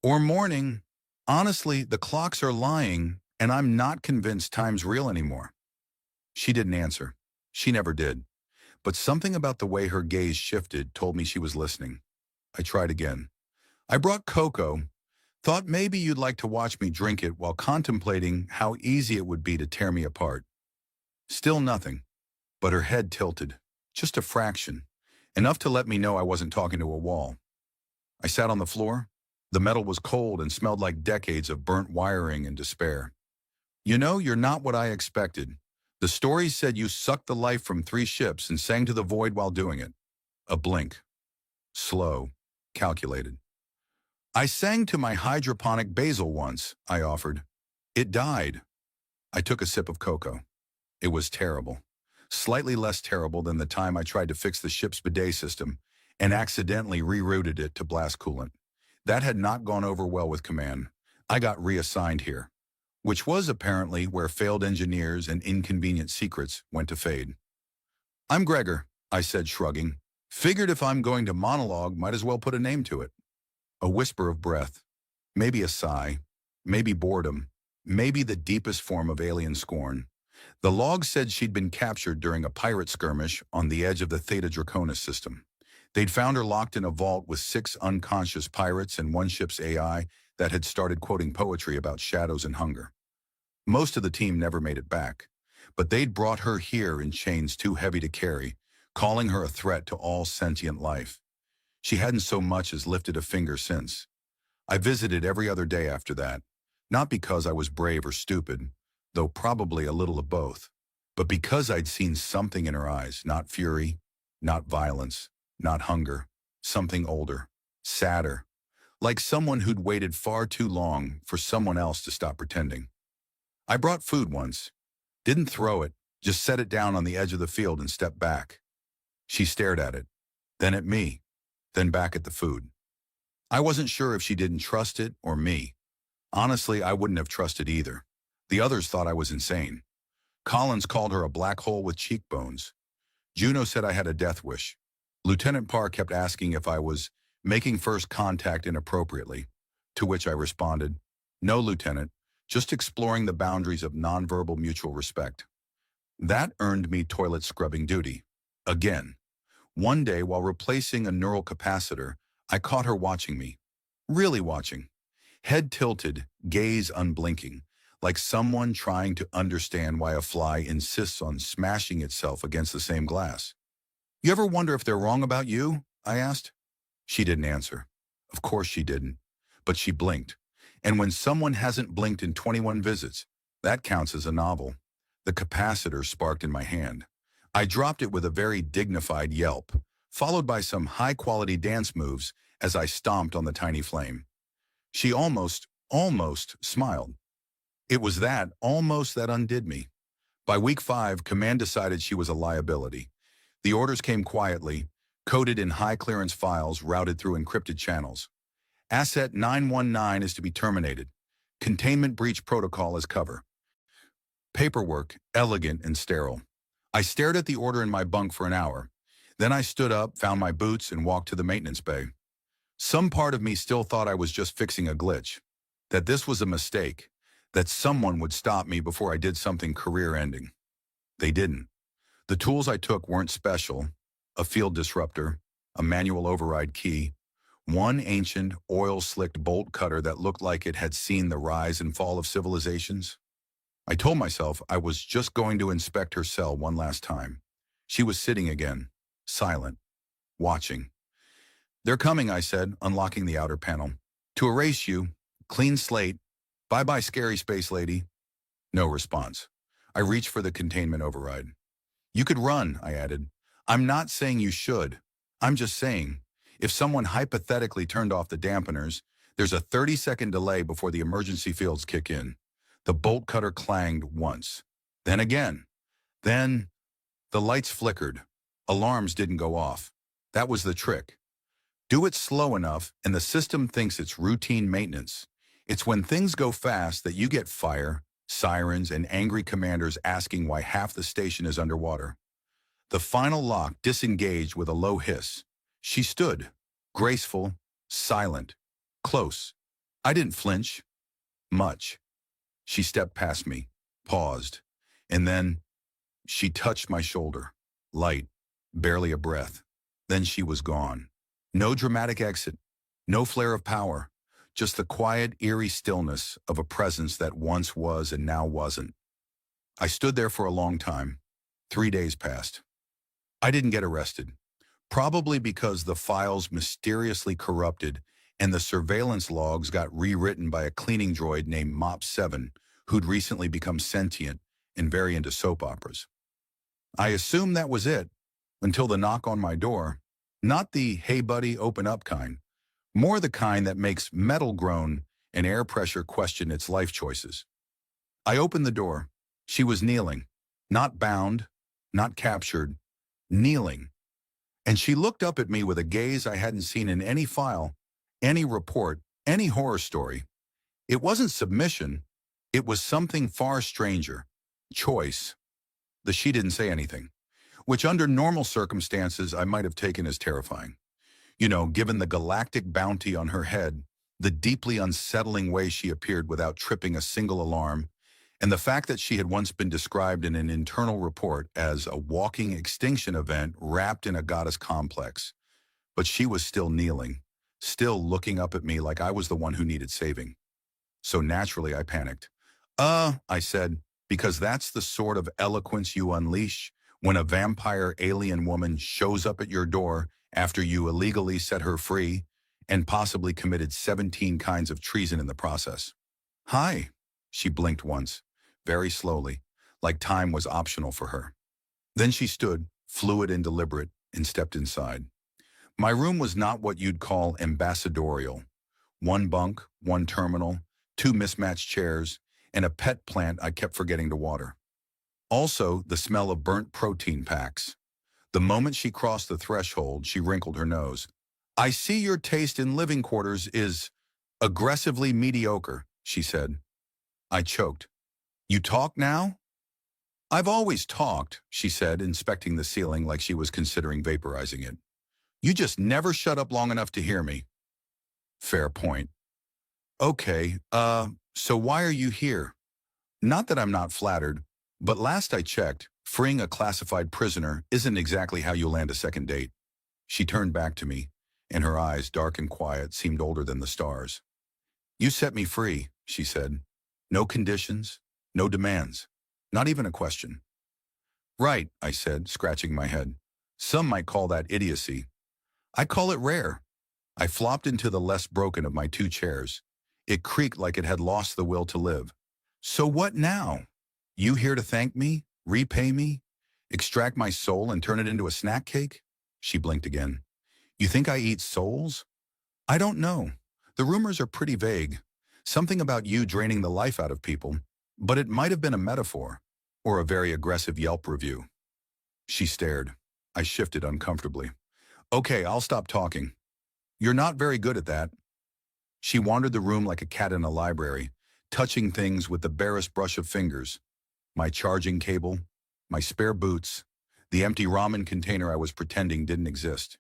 S1: "Or morning. Honestly, the clocks are lying, and I'm not convinced time's real anymore." She didn't answer. She never did. But something about the way her gaze shifted told me she was listening. I tried again. "I brought cocoa. Thought maybe you'd like to watch me drink it while contemplating how easy it would be to tear me apart." Still nothing, but her head tilted, just a fraction, enough to let me know I wasn't talking to a wall. I sat on the floor. The metal was cold and smelled like decades of burnt wiring and despair. "You know, you're not what I expected. The story said you sucked the life from 3 ships and sang to the void while doing it." A blink. Slow, calculated. "I sang to my hydroponic basil once," I offered. "It died." I took a sip of cocoa. It was terrible. Slightly less terrible than the time I tried to fix the ship's bidet system and accidentally rerouted it to blast coolant. That had not gone over well with command. I got reassigned here, which was apparently where failed engineers and inconvenient secrets went to fade. "I'm Gregor," I said, shrugging. "Figured if I'm going to monologue, might as well put a name to it." A whisper of breath, maybe a sigh, maybe boredom, maybe the deepest form of alien scorn. The log said she'd been captured during a pirate skirmish on the edge of the Theta Draconis system. They'd found her locked in a vault with 6 unconscious pirates and 1 ship's AI that had started quoting poetry about shadows and hunger. Most of the team never made it back, but they'd brought her here in chains too heavy to carry, calling her a threat to all sentient life. She hadn't so much as lifted a finger since. I visited every other day after that, not because I was brave or stupid, though probably a little of both, but because I'd seen something in her eyes, not fury, not violence, not hunger, something older, sadder, like someone who'd waited far too long for someone else to stop pretending. I brought food once, didn't throw it, just set it down on the edge of the field and stepped back. She stared at it, then at me, then back at the food. I wasn't sure if she didn't trust it or me. Honestly, I wouldn't have trusted either. The others thought I was insane. Collins called her a black hole with cheekbones. Juno said I had a death wish. Lieutenant Parr kept asking if I was making first contact inappropriately, to which I responded, "No, Lieutenant, just exploring the boundaries of nonverbal mutual respect." That earned me toilet scrubbing duty. Again. One day, while replacing a neural capacitor, I caught her watching me. Really watching. Head tilted, gaze unblinking, like someone trying to understand why a fly insists on smashing itself against the same glass. "You ever wonder if they're wrong about you?" I asked. She didn't answer. Of course she didn't. But she blinked. And when someone hasn't blinked in 21 visits, That counts as a novel. The capacitor sparked in my hand. I dropped it with a very dignified yelp, followed by some high-quality dance moves as I stomped on the tiny flame. She almost smiled. It was that almost that undid me. By week 5, Command decided she was a liability. The orders came quietly, coded in high-clearance files routed through encrypted channels. Asset 919 is to be terminated. Containment breach protocol as cover. Paperwork, elegant and sterile. I stared at the order in my bunk for an hour. Then I stood up, found my boots, and walked to the maintenance bay. Some part of me still thought I was just fixing a glitch, that this was a mistake, that someone would stop me before I did something career-ending. They didn't. The tools I took weren't special: a field disruptor, a manual override key, one ancient, oil-slicked bolt cutter that looked like it had seen the rise and fall of civilizations. I told myself I was just going to inspect her cell one last time. She was sitting again, silent, watching. "They're coming," I said, unlocking the outer panel. "To erase you. Clean slate. Bye-bye, scary space lady." No response. I reached for the containment override. "You could run," I added. "I'm not saying you should. I'm just saying, if someone hypothetically turned off the dampeners, there's a 30-second delay before the emergency fields kick in." The bolt cutter clanged once. Then again. Then the lights flickered. Alarms didn't go off. That was the trick. Do it slow enough, and the system thinks it's routine maintenance. It's when things go fast that you get fire, sirens, and angry commanders asking why half the station is underwater. The final lock disengaged with a low hiss. She stood, graceful, silent, close. I didn't flinch. Much. She stepped past me, paused, and then she touched my shoulder. Light, barely a breath. Then she was gone. No dramatic exit, no flare of power, just the quiet, eerie stillness of a presence that once was and now wasn't. I stood there for a long time. 3 days passed. I didn't get arrested, probably because the files mysteriously corrupted and the surveillance logs got rewritten by a cleaning droid named Mop7, who'd recently become sentient and very into soap operas. I assumed that was it, until the knock on my door. Not the "hey buddy, open up" kind, more the kind that makes metal groan and air pressure question its life choices. I opened the door. She was kneeling, not bound, not captured, kneeling. And she looked up at me with a gaze I hadn't seen in any file, any report, any horror story. It wasn't submission. It was something far stranger. Choice. She didn't say anything, which under normal circumstances I might have taken as terrifying. You know, given the galactic bounty on her head, the deeply unsettling way she appeared without tripping a single alarm, and the fact that she had once been described in an internal report as a walking extinction event wrapped in a goddess complex. But she was still kneeling, still looking up at me like I was the one who needed saving. So naturally I panicked. I said, because that's the sort of eloquence you unleash when a vampire alien woman shows up at your door after you illegally set her free and possibly committed 17 kinds of treason in the process. "Hi," she blinked once, very slowly, like time was optional for her. Then she stood, fluid and deliberate, and stepped inside. My room was not what you'd call ambassadorial. One bunk, one terminal, 2 mismatched chairs, and a pet plant I kept forgetting to water. Also, the smell of burnt protein packs. The moment she crossed the threshold, she wrinkled her nose. "I see your taste in living quarters is aggressively mediocre," she said. I choked. "You talk now?" "I've always talked," she said, inspecting the ceiling like she was considering vaporizing it. "You just never shut up long enough to hear me." Fair point. "Okay, so why are you here?" Not that I'm not flattered, but last I checked, freeing a classified prisoner isn't exactly how you land a second date. She turned back to me, and her eyes, dark and quiet, seemed older than the stars. "You set me free," she said. "No conditions, no demands, not even a question." "Right," I said, scratching my head. "Some might call that idiocy. I call it rare." I flopped into the less broken of my 2 chairs. It creaked like it had lost the will to live. So what now? You here to thank me? Repay me? Extract my soul and turn it into a snack cake? She blinked again. You think I eat souls? I don't know. The rumors are pretty vague. Something about you draining the life out of people, but it might have been a metaphor or a very aggressive Yelp review. She stared. I shifted uncomfortably. Okay, I'll stop talking. You're not very good at that. She wandered the room like a cat in a library, touching things with the barest brush of fingers. My charging cable, my spare boots, the empty ramen container I was pretending didn't exist.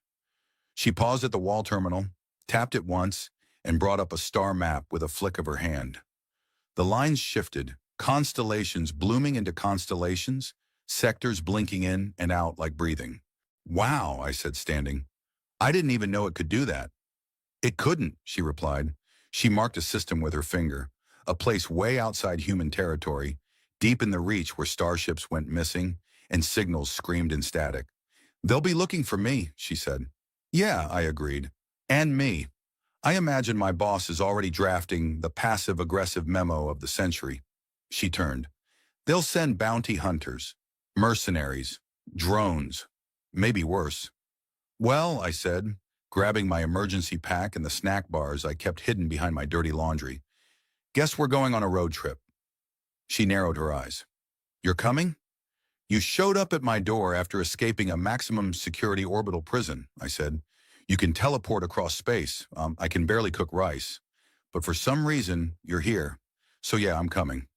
S1: She paused at the wall terminal, tapped it once, and brought up a star map with a flick of her hand. The lines shifted, constellations blooming into constellations, sectors blinking in and out like breathing. Wow, I said, standing. I didn't even know it could do that. It couldn't, she replied. She marked a system with her finger, a place way outside human territory, deep in the reach where starships went missing and signals screamed in static. They'll be looking for me, she said. Yeah, I agreed. And me. I imagine my boss is already drafting the passive-aggressive memo of the century. She turned. They'll send bounty hunters, mercenaries, drones, maybe worse. Well, I said, grabbing my emergency pack and the snack bars I kept hidden behind my dirty laundry. Guess we're going on a road trip. She narrowed her eyes. You're coming? You showed up at my door after escaping a maximum security orbital prison, I said. You can teleport across space. I can barely cook rice. But for some reason, you're here. So yeah, I'm coming.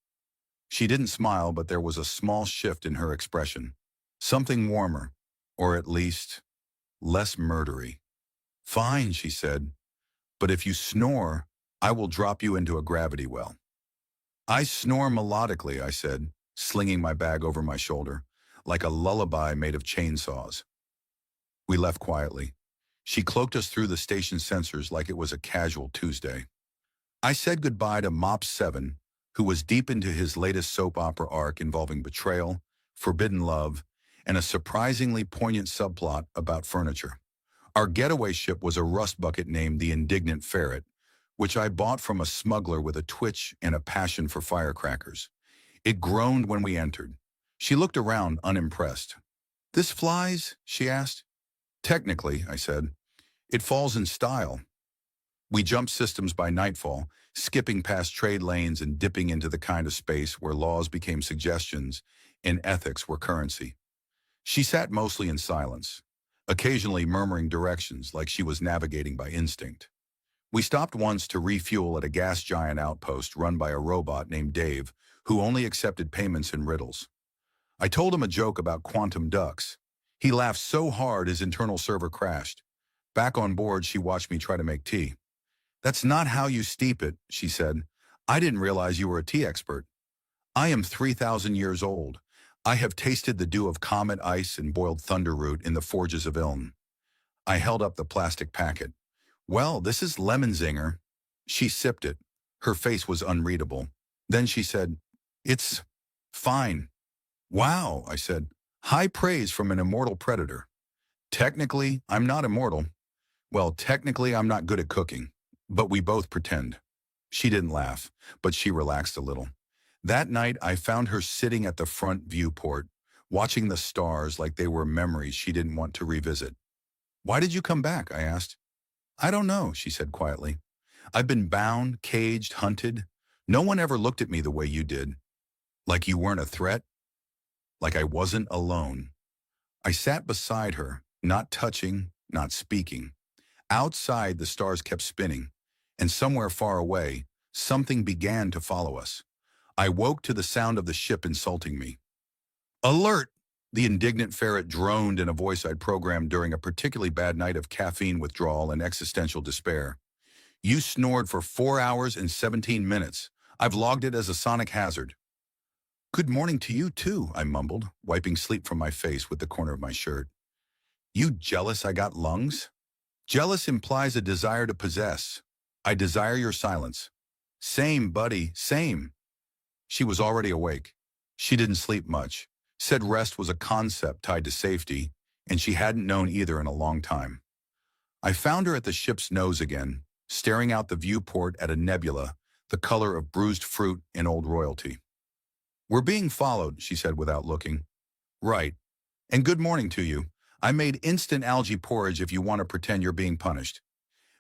S1: She didn't smile, but there was a small shift in her expression. Something warmer, or at least less murdery. Fine, she said. But if you snore, I will drop you into a gravity well. I snore melodically, I said, slinging my bag over my shoulder, like a lullaby made of chainsaws. We left quietly. She cloaked us through the station sensors like it was a casual Tuesday. I said goodbye to Mop 7, who was deep into his latest soap opera arc involving betrayal, forbidden love, and a surprisingly poignant subplot about furniture. Our getaway ship was a rust bucket named the Indignant Ferret, which I bought from a smuggler with a twitch and a passion for firecrackers. It groaned when we entered. She looked around, unimpressed. This flies? She asked. Technically, I said. It falls in style. We jumped systems by nightfall, skipping past trade lanes and dipping into the kind of space where laws became suggestions and ethics were currency. She sat mostly in silence, occasionally murmuring directions like she was navigating by instinct. We stopped once to refuel at a gas giant outpost run by a robot named Dave, who only accepted payments in riddles. I told him a joke about quantum ducks. He laughed so hard his internal server crashed. Back on board, she watched me try to make tea. That's not how you steep it, she said. I didn't realize you were a tea expert. I am 3,000 years old. I have tasted the dew of comet ice and boiled thunder root in the forges of Ilm. I held up the plastic packet. Well, this is lemon zinger. She sipped it. Her face was unreadable. Then she said, It's fine. Wow, I said. High praise from an immortal predator. Technically, I'm not immortal. Well, technically, I'm not good at cooking. But we both pretend. She didn't laugh, but she relaxed a little. That night, I found her sitting at the front viewport, watching the stars like they were memories she didn't want to revisit. Why did you come back? I asked. I don't know, she said quietly. I've been bound, caged, hunted. No one ever looked at me the way you did. Like you weren't a threat. Like I wasn't alone. I sat beside her, not touching, not speaking. Outside, the stars kept spinning, and somewhere far away, something began to follow us. I woke to the sound of the ship insulting me. Alert! The indignant ferret droned in a voice I'd programmed during a particularly bad night of caffeine withdrawal and existential despair. You snored for 4 hours and 17 minutes. I've logged it as a sonic hazard. Good morning to you too, I mumbled, wiping sleep from my face with the corner of my shirt. You jealous I got lungs? Jealous implies a desire to possess. I desire your silence. Same, buddy, same. She was already awake. She didn't sleep much. Said rest was a concept tied to safety, and she hadn't known either in a long time. I found her at the ship's nose again, staring out the viewport at a nebula, the color of bruised fruit in old royalty. "We're being followed," she said without looking. "Right. And good morning to you. I made instant algae porridge if you want to pretend you're being punished."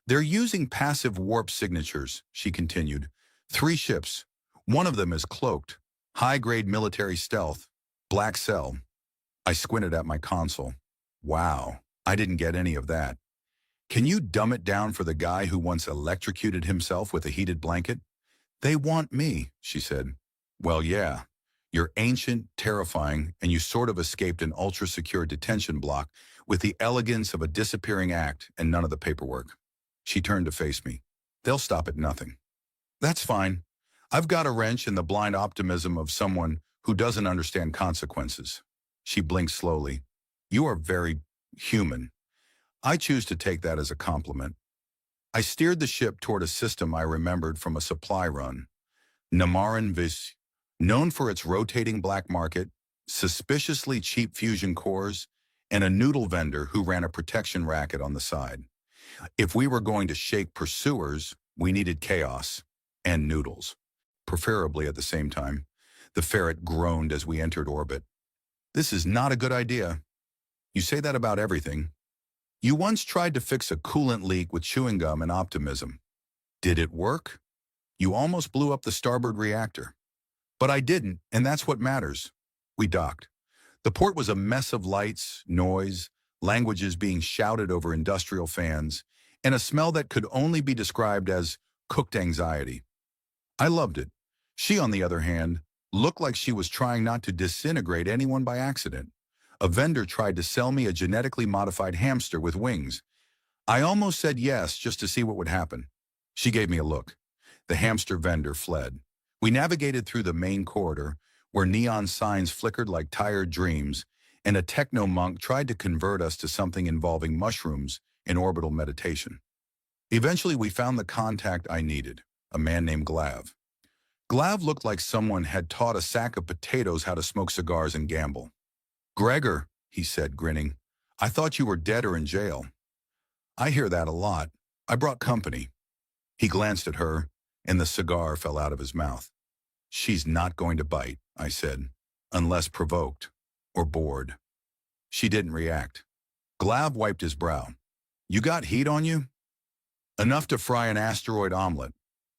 S1: "They're using passive warp signatures," she continued. "3 ships. One of them is cloaked. High-grade military stealth. Black cell." I squinted at my console. Wow, I didn't get any of that. "Can you dumb it down for the guy who once electrocuted himself with a heated blanket?" "They want me," she said. "Well, yeah. You're ancient, terrifying, and you sort of escaped an ultra-secure detention block with the elegance of a disappearing act and none of the paperwork." She turned to face me. "They'll stop at nothing." "That's fine. I've got a wrench and the blind optimism of someone who doesn't understand consequences." She blinked slowly. "You are very human." I choose to take that as a compliment. I steered the ship toward a system I remembered from a supply run. Namaran Vis, known for its rotating black market, suspiciously cheap fusion cores, and a noodle vendor who ran a protection racket on the side. If we were going to shake pursuers, we needed chaos and noodles, preferably at the same time. The ferret groaned as we entered orbit. "This is not a good idea." "You say that about everything." "You once tried to fix a coolant leak with chewing gum and optimism. Did it work?" "You almost blew up the starboard reactor." "But I didn't, and that's what matters." We docked. The port was a mess of lights, noise, languages being shouted over industrial fans, and a smell that could only be described as cooked anxiety. I loved it. She, on the other hand, looked like she was trying not to disintegrate anyone by accident. A vendor tried to sell me a genetically modified hamster with wings. I almost said yes just to see what would happen. She gave me a look. The hamster vendor fled. We navigated through the main corridor, where neon signs flickered like tired dreams, and a techno-monk tried to convert us to something involving mushrooms and orbital meditation. Eventually, we found the contact I needed, a man named Glav. Glav looked like someone had taught a sack of potatoes how to smoke cigars and gamble. "Gregor," he said, grinning, "I thought you were dead or in jail." "I hear that a lot. I brought company." He glanced at her, and the cigar fell out of his mouth. "She's not going to bite," I said, "unless provoked or bored." She didn't react. Glav wiped his brow. "You got heat on you?" "Enough to fry an asteroid omelet."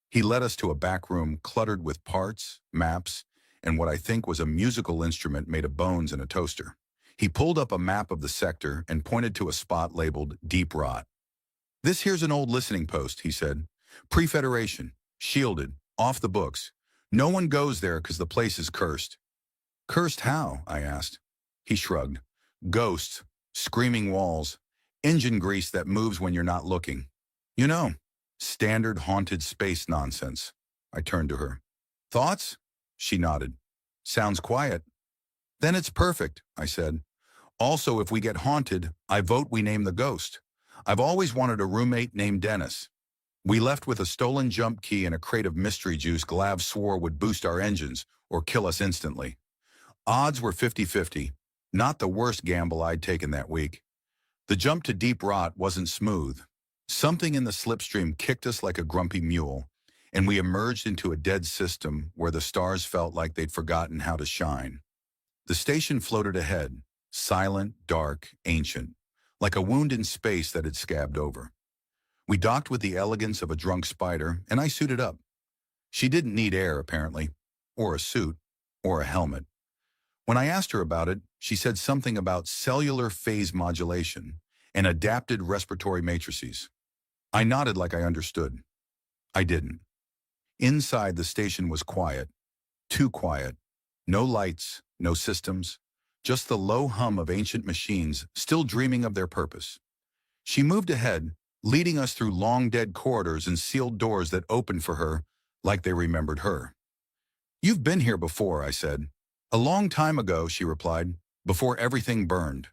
S1: He led us to a back room cluttered with parts, maps, and what I think was a musical instrument made of bones and a toaster. He pulled up a map of the sector and pointed to a spot labeled Deep Rot. "This here's an old listening post," he said. "Pre-Federation, shielded, off the books. No one goes there because the place is cursed." "Cursed how?" I asked. He shrugged. "Ghosts, screaming walls, engine grease that moves when you're not looking. You know, standard haunted space nonsense." I turned to her. "Thoughts?" She nodded. "Sounds quiet." "Then it's perfect," I said. "Also, if we get haunted, I vote we name the ghost. I've always wanted a roommate named Dennis." We left with a stolen jump key and a crate of mystery juice Glav swore would boost our engines or kill us instantly. Odds were 50-50, not the worst gamble I'd taken that week. The jump to Deep Rot wasn't smooth. Something in the slipstream kicked us like a grumpy mule, and we emerged into a dead system where the stars felt like they'd forgotten how to shine. The station floated ahead, silent, dark, ancient, like a wound in space that had scabbed over. We docked with the elegance of a drunk spider, and I suited up. She didn't need air, apparently, or a suit, or a helmet. When I asked her about it, she said something about cellular phase modulation and adapted respiratory matrices. I nodded like I understood. I didn't. Inside, the station was quiet. Too quiet. No lights, no systems, just the low hum of ancient machines still dreaming of their purpose. She moved ahead, leading us through long dead corridors and sealed doors that opened for her like they remembered her. "You've been here before," I said. "A long time ago," she replied, "before everything burned."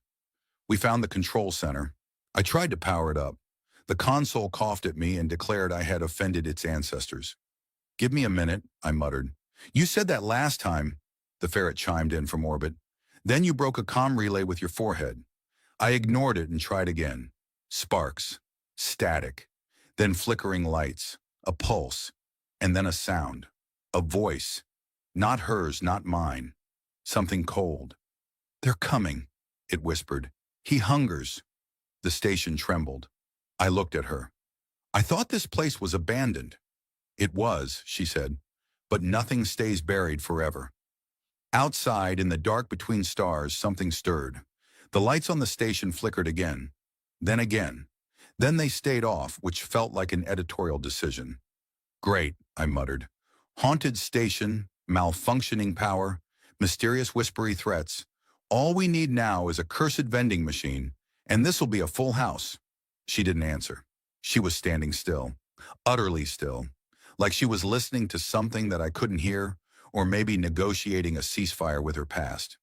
S1: We found the control center. I tried to power it up. The console coughed at me and declared I had offended its ancestors. "Give me a minute," I muttered. "You said that last time," the ferret chimed in from orbit. "Then you broke a comm relay with your forehead." I ignored it and tried again. Sparks. Static. Then flickering lights. A pulse. And then a sound. A voice. Not hers, not mine. Something cold. "They're coming," it whispered. "He hungers." The station trembled. I looked at her. "I thought this place was abandoned." "It was," she said, "but nothing stays buried forever." Outside, in the dark between stars, something stirred. The lights on the station flickered again. Then again. Then they stayed off, which felt like an editorial decision. "Great," I muttered. "Haunted station, malfunctioning power, mysterious whispery threats. All we need now is a cursed vending machine, and this'll be a full house." She didn't answer. She was standing still, utterly still, like she was listening to something that I couldn't hear, or maybe negotiating a ceasefire with her past.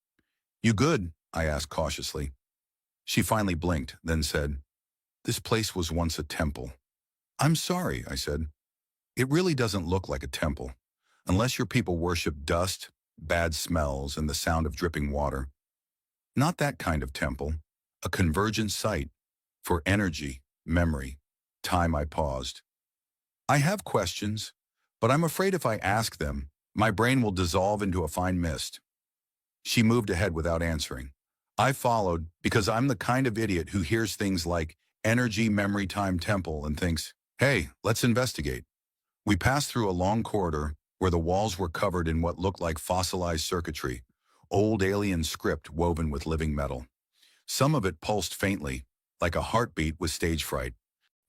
S1: "You good?" I asked cautiously. She finally blinked, then said, "This place was once a temple." "I'm sorry," I said. "It really doesn't look like a temple, unless your people worship dust, bad smells, and the sound of dripping water. Not that kind of temple, a convergent site for energy, memory, time." I paused. "I have questions, but I'm afraid if I ask them, my brain will dissolve into a fine mist." She moved ahead without answering. I followed because I'm the kind of idiot who hears things like energy, memory, time, temple, and thinks, "Hey, let's investigate." We passed through a long corridor where the walls were covered in what looked like fossilized circuitry, old alien script woven with living metal. Some of it pulsed faintly, like a heartbeat with stage fright.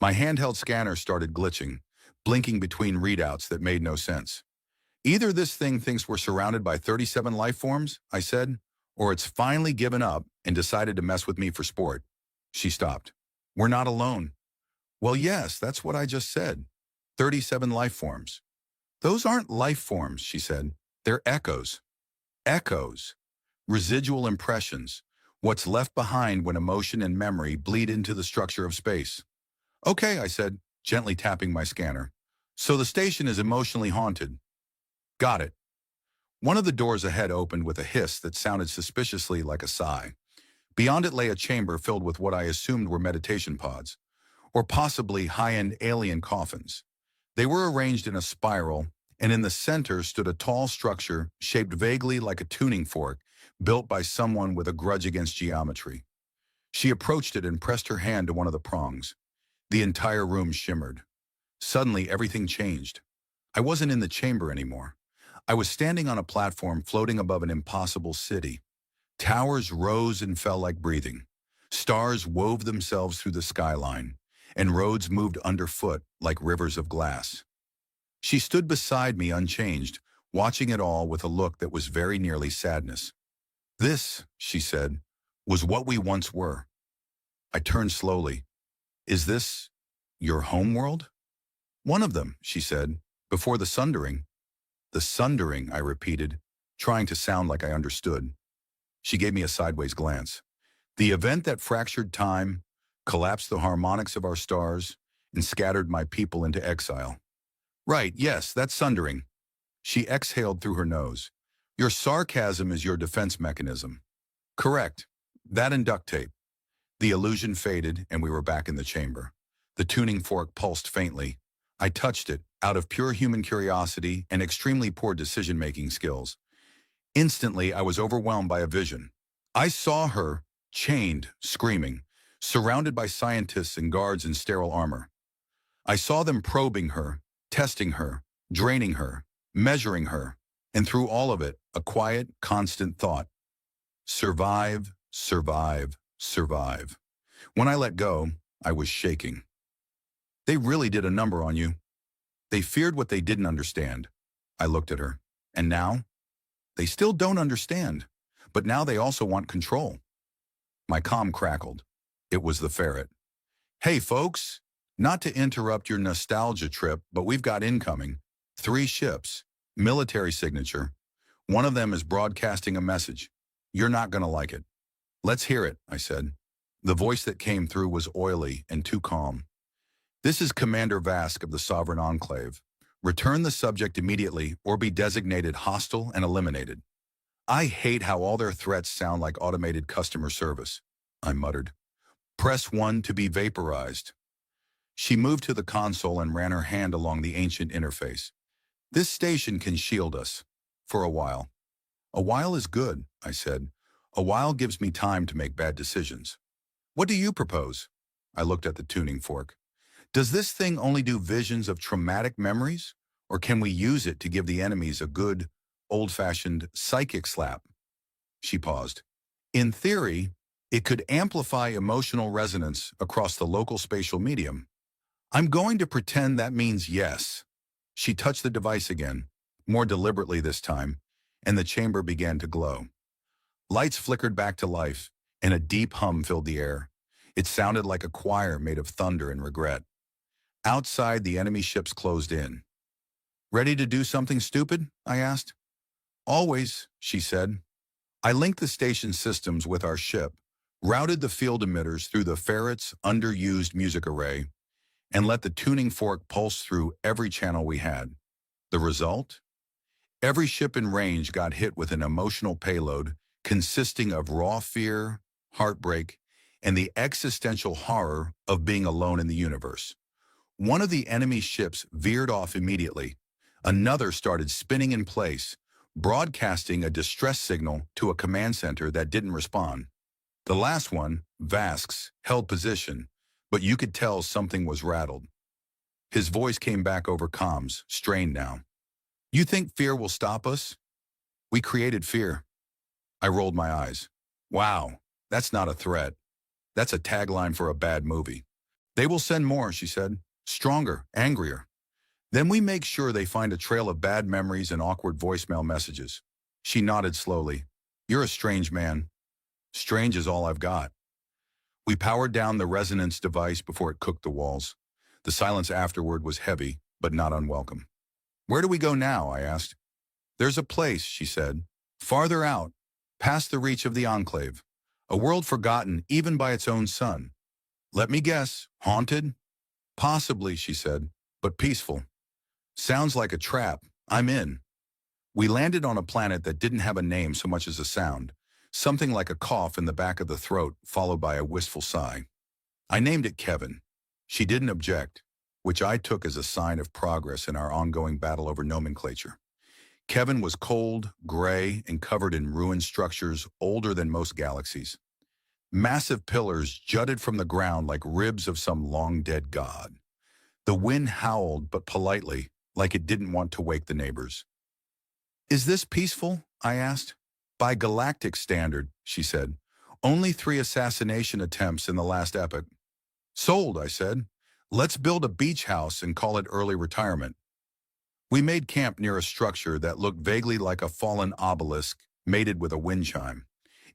S1: My handheld scanner started glitching, blinking between readouts that made no sense. "Either this thing thinks we're surrounded by 37 life forms," I said, "or it's finally given up and decided to mess with me for sport." She stopped. "We're not alone." "Well, yes, that's what I just said. 37 life forms." "Those aren't life forms," she said. "They're echoes." Echoes. Residual impressions. What's left behind when emotion and memory bleed into the structure of space. "Okay," I said, gently tapping my scanner. "So the station is emotionally haunted." "Got it." One of the doors ahead opened with a hiss that sounded suspiciously like a sigh. Beyond it lay a chamber filled with what I assumed were meditation pods, or possibly high-end alien coffins. They were arranged in a spiral, and in the center stood a tall structure shaped vaguely like a tuning fork, built by someone with a grudge against geometry. She approached it and pressed her hand to one of the prongs. The entire room shimmered. Suddenly, everything changed. I wasn't in the chamber anymore. I was standing on a platform floating above an impossible city. Towers rose and fell like breathing. Stars wove themselves through the skyline, and roads moved underfoot like rivers of glass. She stood beside me unchanged, watching it all with a look that was very nearly sadness. "This," she said, "was what we once were." I turned slowly. "Is this your home world?" "One of them," she said, "before the sundering." "The sundering," I repeated, trying to sound like I understood. She gave me a sideways glance. "The event that fractured time, collapsed the harmonics of our stars, and scattered my people into exile." "Right, yes, that's sundering." She exhaled through her nose. "Your sarcasm is your defense mechanism." "Correct. That and duct tape." The illusion faded, and we were back in the chamber. The tuning fork pulsed faintly. I touched it, out of pure human curiosity and extremely poor decision-making skills. Instantly, I was overwhelmed by a vision. I saw her, chained, screaming, surrounded by scientists and guards in sterile armor. I saw them probing her, testing her, draining her, measuring her, and through all of it, a quiet, constant thought. Survive, survive, survive. When I let go, I was shaking. "They really did a number on you. They feared what they didn't understand." I looked at her. "And now?" "They still don't understand, but now they also want control." My comm crackled. It was the ferret. "Hey folks, not to interrupt your nostalgia trip, but we've got incoming. 3 ships, military signature. One of them is broadcasting a message. You're not gonna like it." "Let's hear it," I said. The voice that came through was oily and too calm. "This is Commander Vask of the Sovereign Enclave. Return the subject immediately or be designated hostile and eliminated." "I hate how all their threats sound like automated customer service," I muttered. "Press 1 to be vaporized." She moved to the console and ran her hand along the ancient interface. This station can shield us. For a while. A while is good, I said. A while gives me time to make bad decisions. What do you propose? I looked at the tuning fork. Does this thing only do visions of traumatic memories? Or can we use it to give the enemies a good, old-fashioned psychic slap? She paused. In theory, it could amplify emotional resonance across the local spatial medium. I'm going to pretend that means yes. She touched the device again, more deliberately this time, and the chamber began to glow. Lights flickered back to life, and a deep hum filled the air. It sounded like a choir made of thunder and regret. Outside, the enemy ships closed in. Ready to do something stupid? I asked. Always, she said. I linked the station systems with our ship, routed the field emitters through the ferret's underused music array, and let the tuning fork pulse through every channel we had. The result? Every ship in range got hit with an emotional payload consisting of raw fear, heartbreak, and the existential horror of being alone in the universe. One of the enemy ships veered off immediately. Another started spinning in place, broadcasting a distress signal to a command center that didn't respond. The last one, Vasquez, held position, but you could tell something was rattled. His voice came back over comms, strained now. You think fear will stop us? We created fear. I rolled my eyes. Wow, that's not a threat. That's a tagline for a bad movie. They will send more, she said. Stronger, angrier. Then we make sure they find a trail of bad memories and awkward voicemail messages. She nodded slowly. You're a strange man. Strange is all I've got. We powered down the resonance device before it cooked the walls. The silence afterward was heavy, but not unwelcome. Where do we go now? I asked. There's a place, she said, farther out, past the reach of the Enclave, a world forgotten even by its own sun. Let me guess, haunted? Possibly, she said, but peaceful. Sounds like a trap. I'm in. We landed on a planet that didn't have a name so much as a sound, something like a cough in the back of the throat followed by a wistful sigh. I named it Kevin. She didn't object, which I took as a sign of progress in our ongoing battle over nomenclature. Kevin was cold, gray, and covered in ruined structures older than most galaxies. Massive pillars jutted from the ground like ribs of some long-dead god. The wind howled, but politely, like it didn't want to wake the neighbors. Is this peaceful? I asked. By galactic standard, she said. Only 3 assassination attempts in the last epoch. Sold, I said. Let's build a beach house and call it early retirement. We made camp near a structure that looked vaguely like a fallen obelisk mated with a wind chime.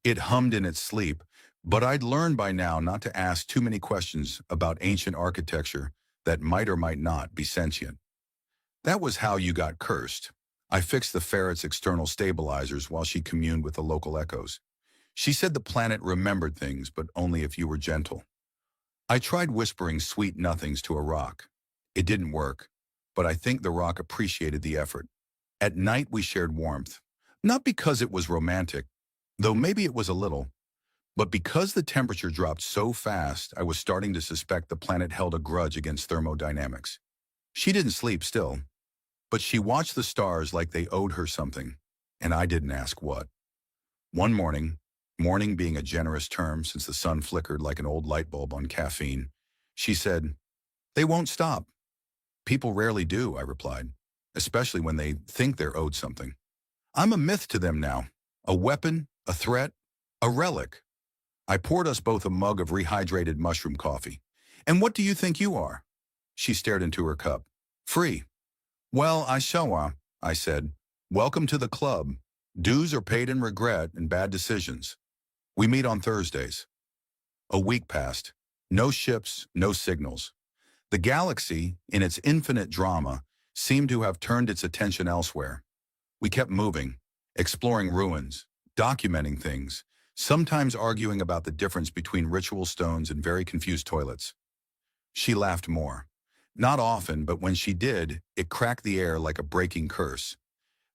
S1: It hummed in its sleep, but I'd learned by now not to ask too many questions about ancient architecture that might or might not be sentient. That was how you got cursed. I fixed the ferret's external stabilizers while she communed with the local echoes. She said the planet remembered things, but only if you were gentle. I tried whispering sweet nothings to a rock. It didn't work, but I think the rock appreciated the effort. At night we shared warmth, not because it was romantic, though maybe it was a little, but because the temperature dropped so fast I was starting to suspect the planet held a grudge against thermodynamics. She didn't sleep still, but she watched the stars like they owed her something, and I didn't ask what. One morning being a generous term since the sun flickered like an old light bulb on caffeine, she said, "They won't stop." People rarely do, I replied, especially when they think they're owed something. I'm a myth to them now, a weapon, a threat, a relic. I poured us both a mug of rehydrated mushroom coffee. And what do you think you are? She stared into her cup. Free. Well, I said. Welcome to the club. Dues are paid in regret and bad decisions. We meet on Thursdays. A week passed. No ships, no signals. The galaxy, in its infinite drama, seemed to have turned its attention elsewhere. We kept moving, exploring ruins, documenting things, sometimes arguing about the difference between ritual stones and very confused toilets. She laughed more. Not often, but when she did, it cracked the air like a breaking curse.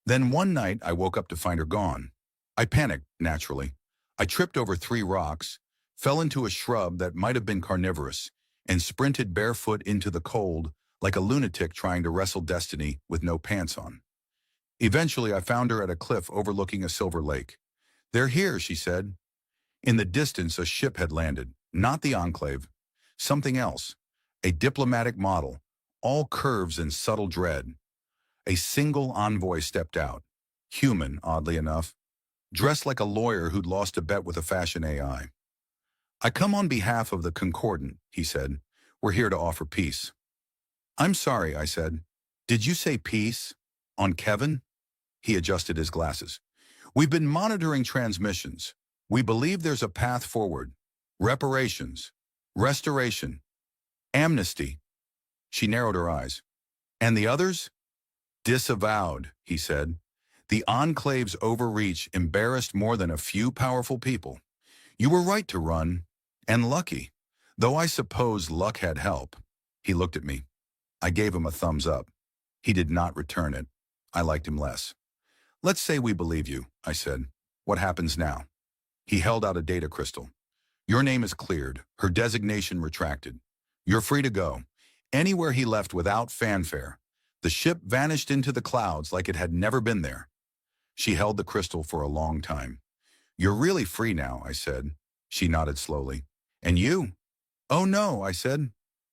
S1: Then one night, I woke up to find her gone. I panicked, naturally. I tripped over 3 rocks, fell into a shrub that might have been carnivorous, and sprinted barefoot into the cold like a lunatic trying to wrestle destiny with no pants on. Eventually, I found her at a cliff overlooking a silver lake. "They're here," she said. In the distance, a ship had landed, not the Enclave, something else, a diplomatic model, all curves and subtle dread. A single envoy stepped out, human, oddly enough, dressed like a lawyer who'd lost a bet with a fashion AI. "I come on behalf of the Concordant," he said. "We're here to offer peace." "I'm sorry," I said. "Did you say peace? On Kevin?" He adjusted his glasses. "We've been monitoring transmissions. We believe there's a path forward. Reparations. Restoration. Amnesty." She narrowed her eyes. "And the others?" "Disavowed," he said. "The Enclave's overreach embarrassed more than a few powerful people. You were right to run. And lucky. Though I suppose luck had help." He looked at me. I gave him a thumbs up. He did not return it. I liked him less. "Let's say we believe you," I said. "What happens now?" He held out a data crystal. "Your name is cleared, her designation retracted. You're free to go." Anywhere he left without fanfare. The ship vanished into the clouds like it had never been there. She held the crystal for a long time. "You're really free now," I said. She nodded slowly. "And you?" "Oh no," I said.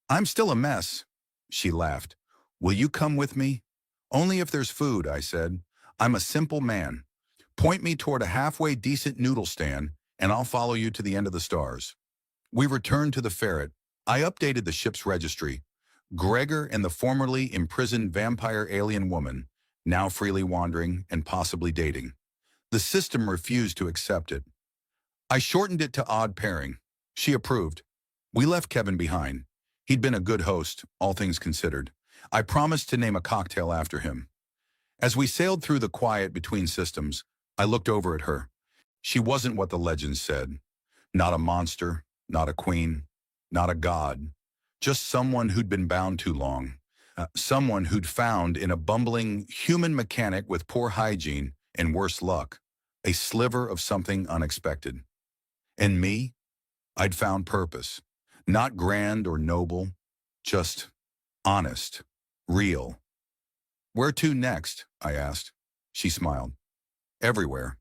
S1: "I'm still a mess." She laughed. "Will you come with me?" "Only if there's food," I said. "I'm a simple man. Point me toward a halfway decent noodle stand, and I'll follow you to the end of the stars." We returned to the ferret. I updated the ship's registry. Gregor and the formerly imprisoned vampire alien woman, now freely wandering and possibly dating. The system refused to accept it. I shortened it to odd pairing. She approved. We left Kevin behind. He'd been a good host, all things considered. I promised to name a cocktail after him. As we sailed through the quiet between systems, I looked over at her. She wasn't what the legends said. Not a monster, not a queen, not a god. Just someone who'd been bound too long. Someone who'd found in a bumbling human mechanic with poor hygiene and worse luck, a sliver of something unexpected. And me? I'd found purpose. Not grand or noble, just honest, real. "Where to next?" I asked. She smiled. "Everywhere."